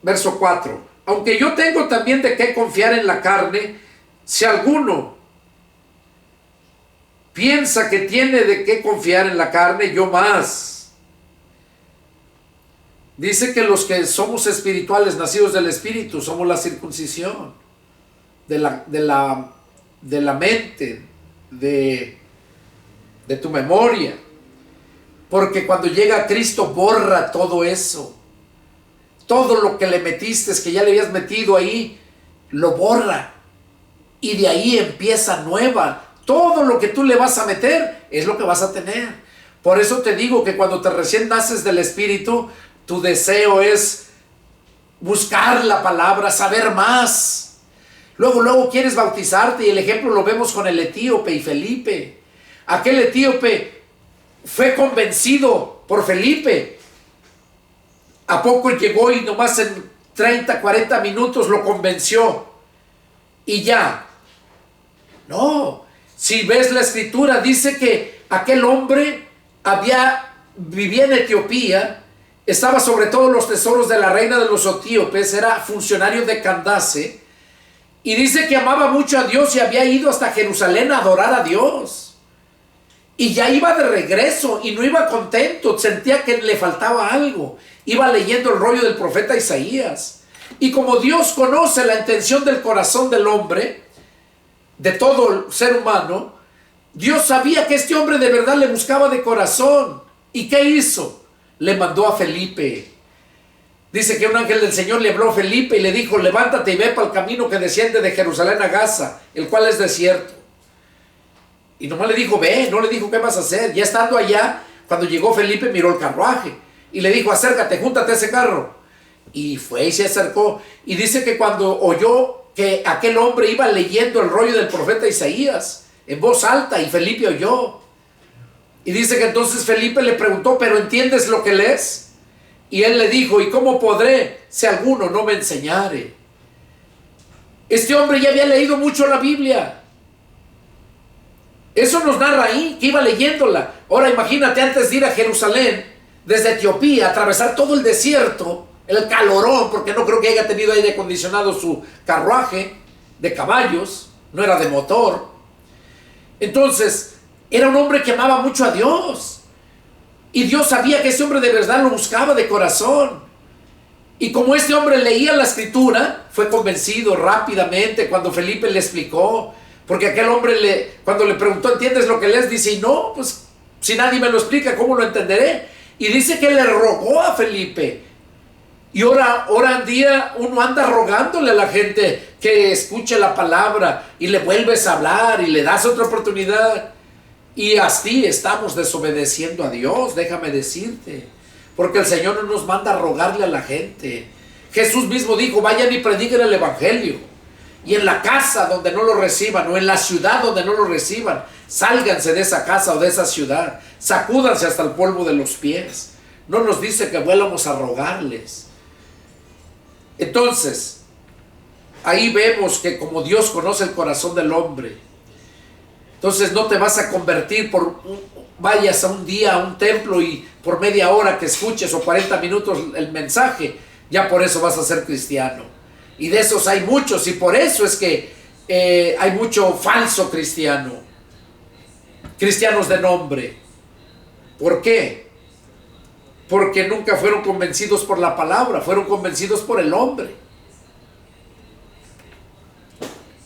verso 4: aunque yo tengo también de qué confiar en la carne, si alguno piensa que tiene de qué confiar en la carne, yo más. Dice que los que somos espirituales, nacidos del Espíritu, somos la circuncisión de la mente, de tu memoria. Porque cuando llega Cristo borra todo eso. Todo lo que le metiste, que ya le habías metido ahí, lo borra. Y de ahí empieza nueva. Todo lo que tú le vas a meter es lo que vas a tener. Por eso te digo que cuando te recién naces del Espíritu, tu deseo es buscar la palabra, saber más. Luego quieres bautizarte, y el ejemplo lo vemos con el etíope y Felipe. Aquel etíope fue convencido por Felipe. ¿A poco llegó y nomás en 30, 40 minutos lo convenció? Y ya. No. Si ves la escritura, dice que aquel hombre vivía en Etiopía, estaba sobre todos los tesoros de la reina de los etíopes, era funcionario de Candace, y dice que amaba mucho a Dios y había ido hasta Jerusalén a adorar a Dios. Y ya iba de regreso y no iba contento, sentía que le faltaba algo. Iba leyendo el rollo del profeta Isaías. Y como Dios conoce la intención del corazón del hombre, de todo ser humano, Dios sabía que este hombre de verdad le buscaba de corazón. ¿Y qué hizo? Le mandó a Felipe. Dice que un ángel del Señor le habló a Felipe y le dijo: levántate y ve para el camino que desciende de Jerusalén a Gaza, el cual es desierto. Y nomás le dijo: ve, no le dijo qué vas a hacer. Ya estando allá, cuando llegó Felipe, miró el carruaje y le dijo: acércate, júntate a ese carro. Y fue y se acercó. Y dice que cuando oyó que aquel hombre iba leyendo el rollo del profeta Isaías en voz alta, y Felipe oyó. Y dice que entonces Felipe le preguntó: ¿pero entiendes lo que lees? Y él le dijo: ¿y cómo podré si alguno no me enseñare? Este hombre ya había leído mucho la Biblia. Eso nos narra ahí, que iba leyéndola. Ahora imagínate, antes de ir a Jerusalén, desde Etiopía, atravesar todo el desierto, el calorón, porque no creo que haya tenido aire acondicionado su carruaje de caballos, no era de motor. Entonces, era un hombre que amaba mucho a Dios. Y Dios sabía que ese hombre de verdad lo buscaba de corazón. Y como este hombre leía la escritura, fue convencido rápidamente cuando Felipe le explicó. Porque aquel hombre, cuando le preguntó: ¿entiendes lo que lees? Dice: y no, pues si nadie me lo explica, ¿cómo lo entenderé? Y dice que le rogó a Felipe. Y ahora en día uno anda rogándole a la gente que escuche la palabra, y le vuelves a hablar y le das otra oportunidad. Y así estamos desobedeciendo a Dios, déjame decirte. Porque el Señor no nos manda a rogarle a la gente. Jesús mismo dijo: vayan y prediquen el evangelio. Y en la casa donde no lo reciban, o en la ciudad donde no lo reciban, sálganse de esa casa o de esa ciudad. Sacúdanse hasta el polvo de los pies. No nos dice que vuelvamos a rogarles. Entonces, ahí vemos que como Dios conoce el corazón del hombre, entonces no te vas a convertir vayas a un día a un templo y por media hora que escuches o 40 minutos el mensaje, ya por eso vas a ser cristiano. Y de esos hay muchos, y por eso es que hay mucho falso cristiano, cristianos de nombre. ¿Por qué? Porque nunca fueron convencidos por la palabra, fueron convencidos por el hombre.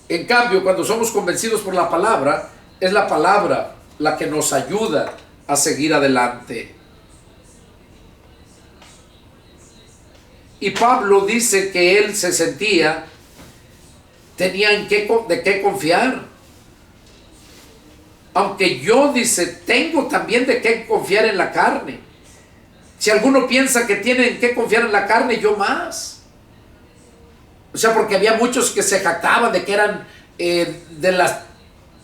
En cambio, cuando somos convencidos por la palabra, es la palabra la que nos ayuda a seguir adelante. Y Pablo dice que él se sentía, tenía de qué confiar. Aunque yo, dice, tengo también de qué confiar en la carne. Si alguno piensa que tiene que confiar en la carne, yo más. O sea, porque había muchos que se jactaban de que eran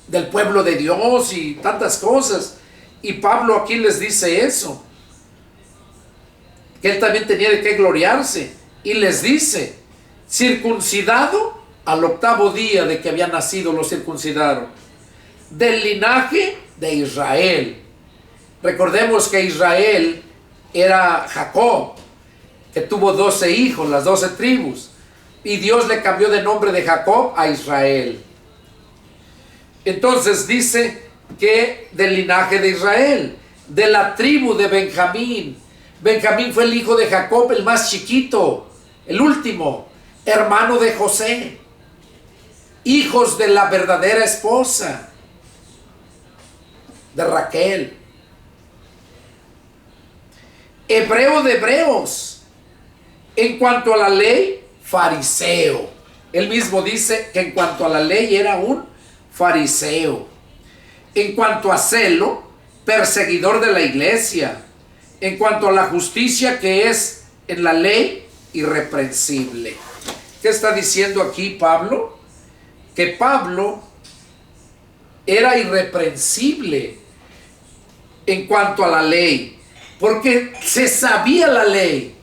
del pueblo de Dios y tantas cosas. Y Pablo aquí les dice eso, que él también tenía de qué gloriarse. Y les dice: circuncidado al 8º día de que había nacido, lo circuncidaron, del linaje de Israel. Recordemos que Israel era Jacob, que tuvo 12 hijos, las 12 tribus, y Dios le cambió de nombre de Jacob a Israel. Entonces dice que del linaje de Israel, de la tribu de Benjamín. Benjamín fue el hijo de Jacob, el más chiquito, el último, hermano de José, hijos de la verdadera esposa de Raquel. Hebreo de hebreos, en cuanto a la ley, fariseo. Él mismo dice que en cuanto a la ley era un fariseo. En cuanto a celo, perseguidor de la iglesia. En cuanto a la justicia que es en la ley, irreprensible. ¿Qué está diciendo aquí Pablo? Que Pablo era irreprensible en cuanto a la ley, porque se sabía la ley,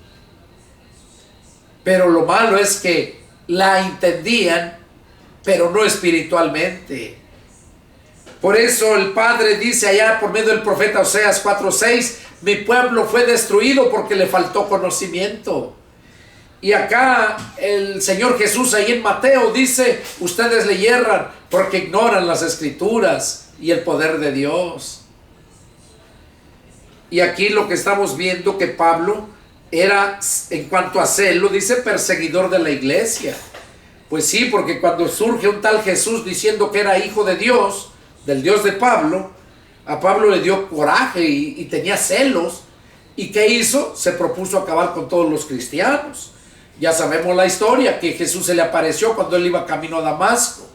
pero lo malo es que la entendían, pero no espiritualmente. Por eso el Padre dice allá por medio del profeta Oseas 4:6: mi pueblo fue destruido porque le faltó conocimiento. Y acá el Señor Jesús ahí en Mateo dice: ustedes le yerran porque ignoran las escrituras y el poder de Dios. Y aquí lo que estamos viendo, que Pablo era, en cuanto a celo, dice perseguidor de la iglesia. Pues sí, porque cuando surge un tal Jesús diciendo que era hijo de Dios, del Dios de Pablo, a Pablo le dio coraje y tenía celos. ¿Y qué hizo? Se propuso acabar con todos los cristianos. Ya sabemos la historia, que Jesús se le apareció cuando él iba camino a Damasco,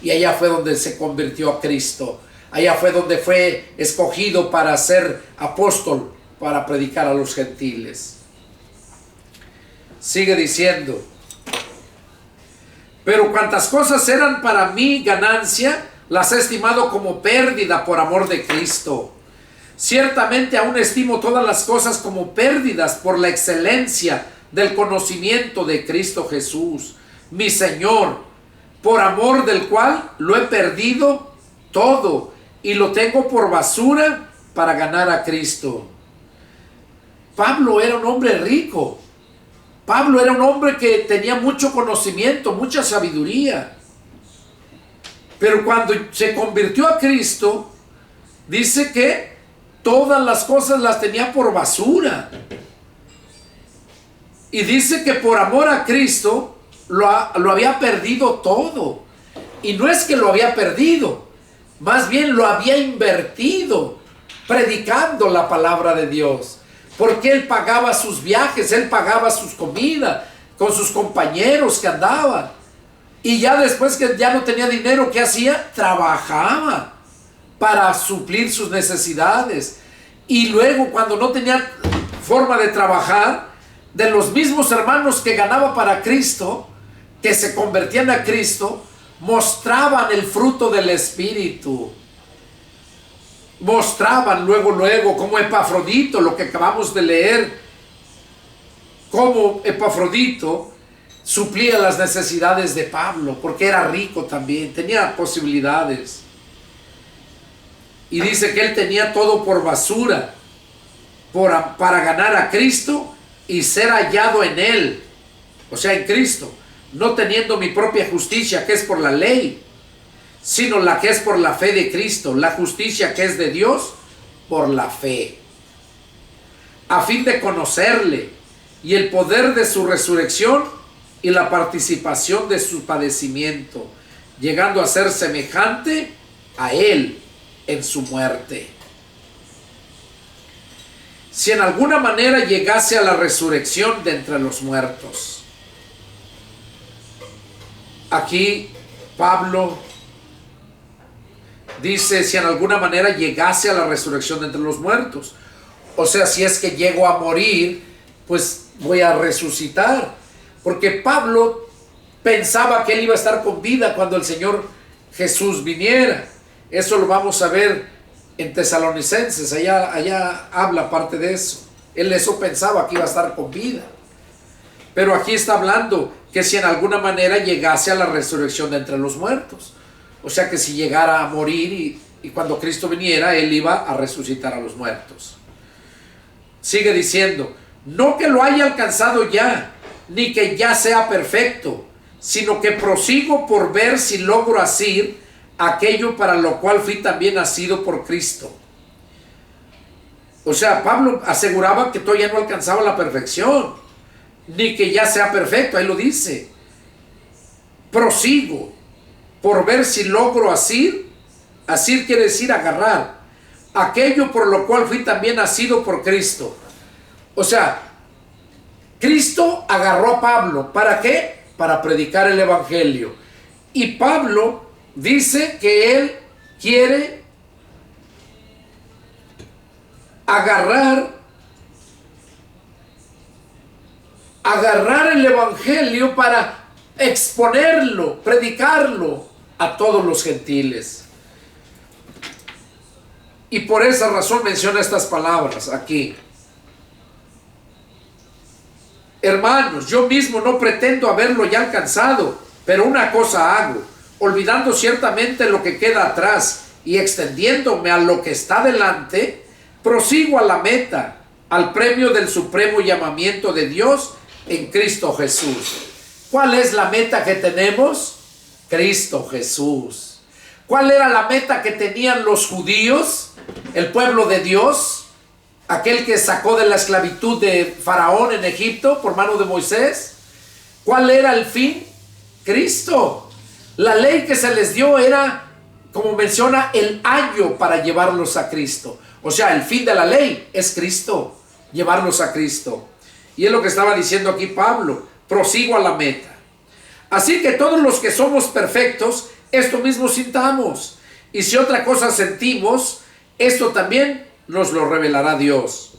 y allá fue donde se convirtió a Cristo. Allá fue donde fue escogido para ser apóstol, para predicar a los gentiles. Sigue diciendo: pero cuantas cosas eran para mí ganancia, las he estimado como pérdida por amor de Cristo. Ciertamente aún estimo todas las cosas como pérdidas por la excelencia del conocimiento de Cristo Jesús, mi Señor, por amor del cual lo he perdido todo y lo tengo por basura para ganar a Cristo. Pablo era un hombre rico. Pablo era un hombre que tenía mucho conocimiento, mucha sabiduría. Pero cuando se convirtió a Cristo, dice que todas las cosas las tenía por basura. Y dice que por amor a Cristo lo había perdido todo. Y no es que lo había perdido, más bien lo había invertido predicando la palabra de Dios. Porque él pagaba sus viajes, él pagaba sus comidas con sus compañeros que andaban. Y ya después que ya no tenía dinero, ¿qué hacía? Trabajaba para suplir sus necesidades. Y luego, cuando no tenía forma de trabajar, de los mismos hermanos que ganaba para Cristo, que se convertían a Cristo, mostraban el fruto del Espíritu. Mostraban luego, como Epafrodito, lo que acabamos de leer, como Epafrodito suplía las necesidades de Pablo, porque era rico también, tenía posibilidades. Y dice que él tenía todo por basura, para ganar a Cristo y ser hallado en él, o sea, en Cristo, no teniendo mi propia justicia, que es por la ley, sino la que es por la fe de Cristo, la justicia que es de Dios por la fe, a fin de conocerle y el poder de su resurrección y la participación de su padecimiento, llegando a ser semejante a él en su muerte. Si en alguna manera llegase a la resurrección de entre los muertos. Aquí Pablo dice, si en alguna manera llegase a la resurrección de entre los muertos. O sea, si es que llego a morir, pues voy a resucitar. Porque Pablo pensaba que él iba a estar con vida cuando el Señor Jesús viniera. Eso lo vamos a ver en Tesalonicenses, allá habla parte de eso. Él eso pensaba, que iba a estar con vida. Pero aquí está hablando que si en alguna manera llegase a la resurrección de entre los muertos. O sea que si llegara a morir y cuando Cristo viniera, él iba a resucitar a los muertos. Sigue diciendo, no que lo haya alcanzado ya, ni que ya sea perfecto, sino que prosigo por ver si logro asir aquello para lo cual fui también nacido por Cristo. O sea, Pablo aseguraba que todavía no alcanzaba la perfección, ni que ya sea perfecto, ahí lo dice. Prosigo por ver si logro asir. Asir quiere decir agarrar aquello por lo cual fui también nacido por Cristo. O sea, Cristo agarró a Pablo. ¿Para qué? Para predicar el evangelio. Y Pablo dice que él quiere agarrar el evangelio para exponerlo, predicarlo a todos los gentiles. Y por esa razón menciona estas palabras aquí. Hermanos, yo mismo no pretendo haberlo ya alcanzado, pero una cosa hago, olvidando ciertamente lo que queda atrás y extendiéndome a lo que está delante, prosigo a la meta, al premio del supremo llamamiento de Dios en Cristo Jesús. ¿Cuál es la meta que tenemos? Cristo Jesús. ¿Cuál era la meta que tenían los judíos, el pueblo de Dios, aquel que sacó de la esclavitud de Faraón en Egipto por mano de Moisés? ¿Cuál era el fin? Cristo. La ley que se les dio era, como menciona, el ayo para llevarlos a Cristo. O sea, el fin de la ley es Cristo, llevarlos a Cristo. Y es lo que estaba diciendo aquí Pablo, prosigo a la meta. Así que todos los que somos perfectos, esto mismo sintamos. Y si otra cosa sentimos, esto también nos lo revelará Dios.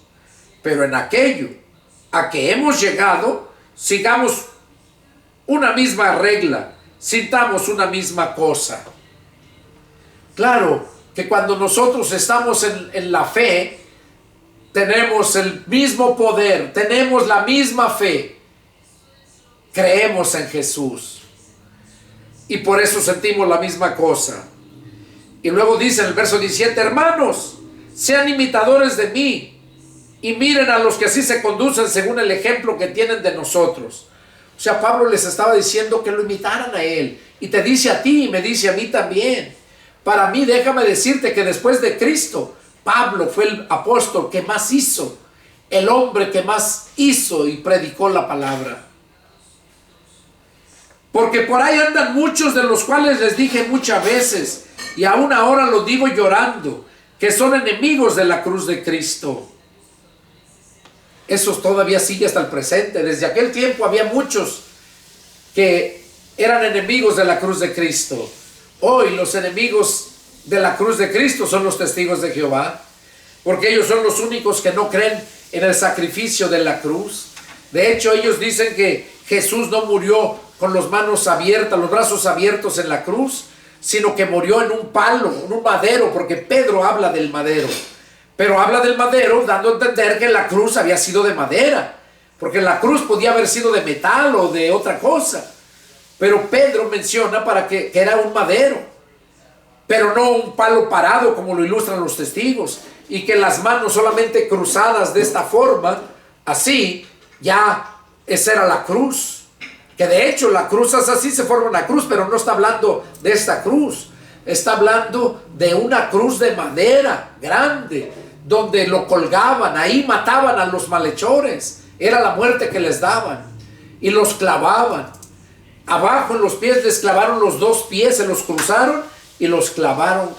Pero en aquello a que hemos llegado, sigamos una misma regla, sintamos una misma cosa. Claro que cuando nosotros estamos en la fe, tenemos el mismo poder, tenemos la misma fe, creemos en Jesús y por eso sentimos la misma cosa. Y luego dice en el verso 17, hermanos, sean imitadores de mí y miren a los que así se conducen según el ejemplo que tienen de nosotros. O sea, Pablo les estaba diciendo que lo imitaran a él, y te dice a ti y me dice a mí también. Para mí, déjame decirte que después de Cristo, Pablo fue el apóstol que más hizo, el hombre que más hizo y predicó la palabra. Porque por ahí andan muchos, de los cuales les dije muchas veces, y aún ahora lo digo llorando, que son enemigos de la cruz de Cristo. Eso todavía sigue hasta el presente. Desde aquel tiempo había muchos que eran enemigos de la cruz de Cristo. Hoy los enemigos de la cruz de Cristo son los testigos de Jehová, porque ellos son los únicos que no creen en el sacrificio de la cruz. De hecho, ellos dicen que Jesús no murió con las manos abiertas, los brazos abiertos en la cruz, sino que murió en un palo, en un madero, porque Pedro habla del madero. Pero habla del madero dando a entender que la cruz había sido de madera, porque la cruz podía haber sido de metal o de otra cosa. Pero Pedro menciona que era un madero, pero no un palo parado como lo ilustran los testigos, y que las manos solamente cruzadas de esta forma, así, ya esa era la cruz. Que de hecho la cruz es así, se forma una cruz, pero no está hablando de esta cruz, está hablando de una cruz de madera grande, donde lo colgaban, ahí mataban a los malhechores, era la muerte que les daban, y los clavaban. Abajo en los pies les clavaron los dos pies, se los cruzaron y los clavaron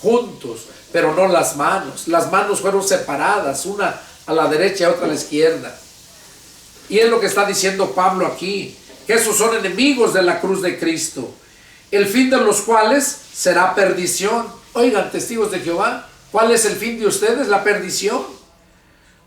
juntos, pero no las manos. Las manos fueron separadas, una a la derecha y otra a la izquierda. Y es lo que está diciendo Pablo aquí, que esos son enemigos de la cruz de Cristo, el fin de los cuales será perdición. Oigan, testigos de Jehová, ¿cuál es el fin de ustedes? La perdición,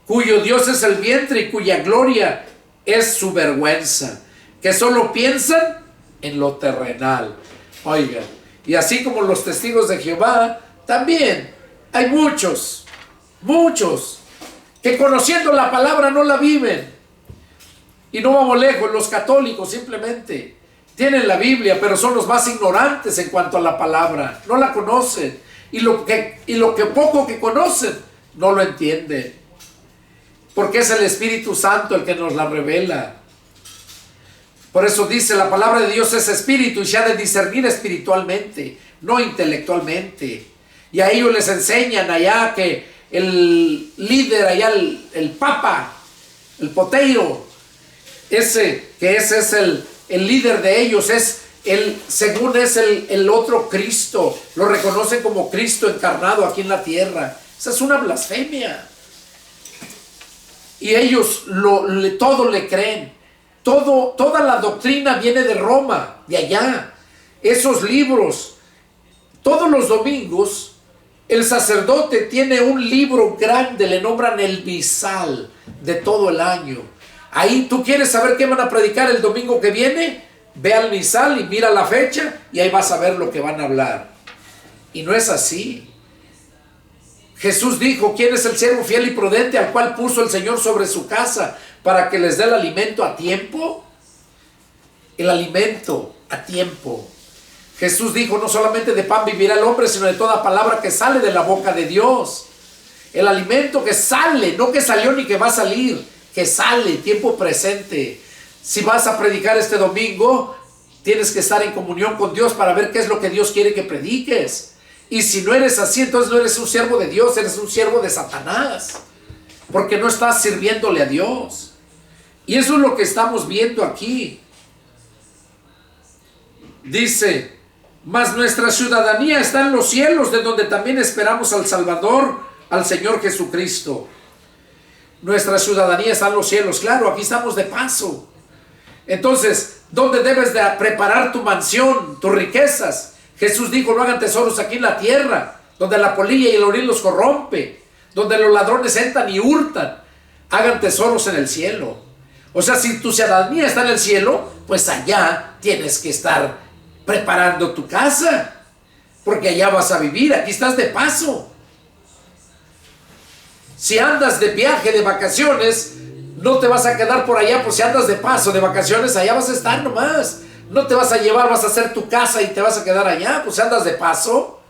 cuyo Dios es el vientre y cuya gloria es su vergüenza, que solo piensan en lo terrenal. Oigan, y así como los testigos de Jehová, también hay muchos que conociendo la palabra no la viven. Y no vamos lejos, los católicos simplemente tienen la Biblia, pero son los más ignorantes en cuanto a la palabra, no la conocen, y lo que poco que conocen no lo entienden, porque es el Espíritu Santo el que nos la revela. Por eso dice, la palabra de Dios es espíritu y se ha de discernir espiritualmente, no intelectualmente. Y a ellos les enseñan allá que el líder allá, el papa, el poteiro, ese es el líder de ellos, según es el otro Cristo, lo reconocen como Cristo encarnado aquí en la tierra. Esa es una blasfemia. Y ellos todo le creen. Toda la doctrina viene de Roma, de allá. Esos libros, todos los domingos, el sacerdote tiene un libro grande, le nombran el misal de todo el año. Ahí tú quieres saber qué van a predicar el domingo que viene, ve al misal y mira la fecha y ahí vas a ver lo que van a hablar. Y no es así. Jesús dijo, ¿quién es el siervo fiel y prudente al cual puso el Señor sobre su casa para que les dé el alimento a tiempo? El alimento a tiempo. Jesús dijo, no solamente de pan vivirá el hombre, sino de toda palabra que sale de la boca de Dios. El alimento que sale, no que salió ni que va a salir, que sale, tiempo presente. Si vas a predicar este domingo, tienes que estar en comunión con Dios para ver qué es lo que Dios quiere que prediques. Y si no eres así, entonces no eres un siervo de Dios, eres un siervo de Satanás, porque no estás sirviéndole a Dios. Y eso es lo que estamos viendo aquí. Dice, mas nuestra ciudadanía está en los cielos, de donde también esperamos al Salvador, al Señor Jesucristo. Nuestra ciudadanía está en los cielos. Claro, aquí estamos de paso. Entonces, ¿dónde debes de preparar tu mansión, tus riquezas? Jesús dijo, no hagan tesoros aquí en la tierra, donde la polilla y el orín los corrompe, donde los ladrones entran y hurtan. Hagan tesoros en el cielo. O sea, si tu ciudadanía está en el cielo, pues allá tienes que estar preparando tu casa. porque allá vas a vivir, aquí estás de paso. Si andas de viaje, de vacaciones, no te vas a quedar por allá, pues si andas de paso, de vacaciones, allá vas a estar nomás. No te vas a llevar, vas a hacer tu casa y te vas a quedar allá, pues si andas de paso.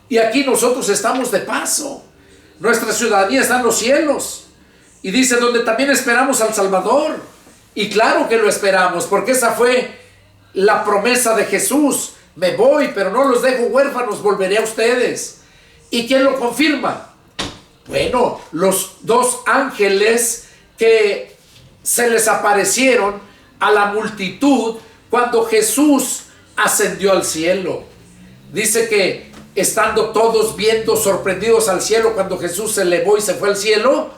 Y aquí nosotros estamos de paso. Nuestra ciudadanía está en los cielos. Y dice, donde también esperamos al Salvador. Y claro que lo esperamos, porque esa fue la promesa de Jesús. Me voy, pero no los dejo huérfanos, volveré a ustedes. ¿Y quién lo confirma? Bueno, los dos ángeles que se les aparecieron a la multitud cuando Jesús ascendió al cielo. Dice que estando todos viendo, sorprendidos al cielo, cuando Jesús se elevó y se fue al cielo,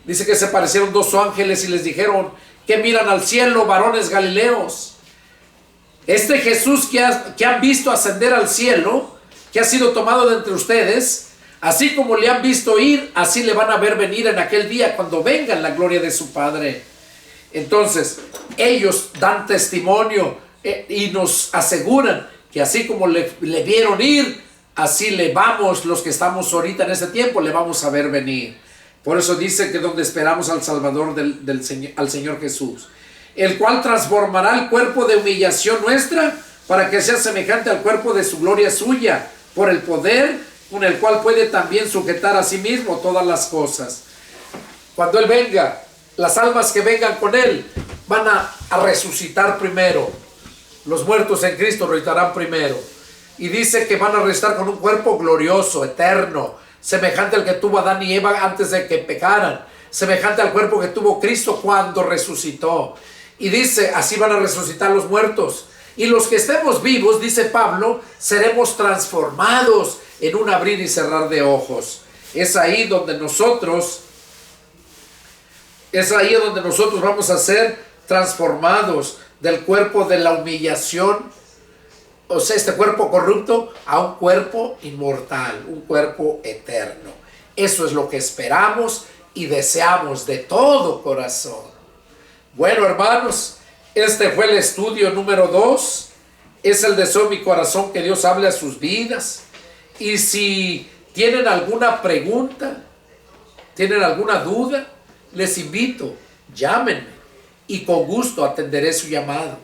dice que se aparecieron dos ángeles y les dijeron, ¿qué miran al cielo, varones galileos? Este Jesús que han visto ascender al cielo, que ha sido tomado de entre ustedes, así como le han visto ir, así le van a ver venir en aquel día cuando venga en la gloria de su Padre. Entonces, ellos dan testimonio y nos aseguran que así como le vieron ir, así le vamos, los que estamos ahorita en este tiempo, le vamos a ver venir. Por eso dice que donde esperamos al Salvador al Señor Jesús, el cual transformará el cuerpo de humillación nuestra para que sea semejante al cuerpo de su gloria suya, por el poder con el cual puede también sujetar a sí mismo todas las cosas. Cuando Él venga, las almas que vengan con Él van a resucitar primero. Los muertos en Cristo resucitarán primero. Y dice que van a resucitar con un cuerpo glorioso, eterno, semejante al que tuvo Adán y Eva antes de que pecaran, semejante al cuerpo que tuvo Cristo cuando resucitó. Y dice, así van a resucitar los muertos. Y los que estemos vivos, dice Pablo, seremos transformados en un abrir y cerrar de ojos. Es ahí donde nosotros vamos a ser transformados del cuerpo de la humillación, o sea, este cuerpo corrupto, a un cuerpo inmortal, un cuerpo eterno. Eso es lo que esperamos y deseamos de todo corazón. Bueno, hermanos, este fue el estudio número 2. Es el deseo de mi corazón que Dios hable a sus vidas. Y si tienen alguna pregunta, tienen alguna duda, les invito, llámenme y con gusto atenderé su llamado.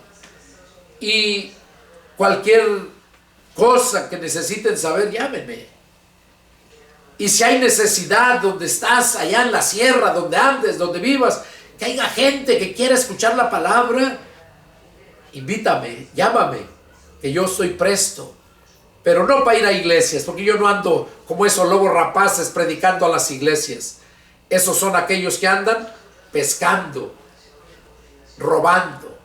Y cualquier cosa que necesiten saber, llámenme. Y si hay necesidad donde estás, allá en la sierra, donde andes, donde vivas, que haya gente que quiera escuchar la palabra, invítame, llámame, que yo estoy presto. Pero no para ir a iglesias, porque yo no ando como esos lobos rapaces predicando a las iglesias. Esos son aquellos que andan pescando, robando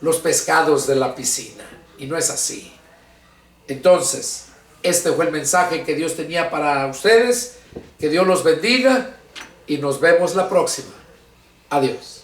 los pescados de la piscina. Y no es así. Entonces, este fue el mensaje que Dios tenía para ustedes. Que Dios los bendiga y nos vemos la próxima. Adiós.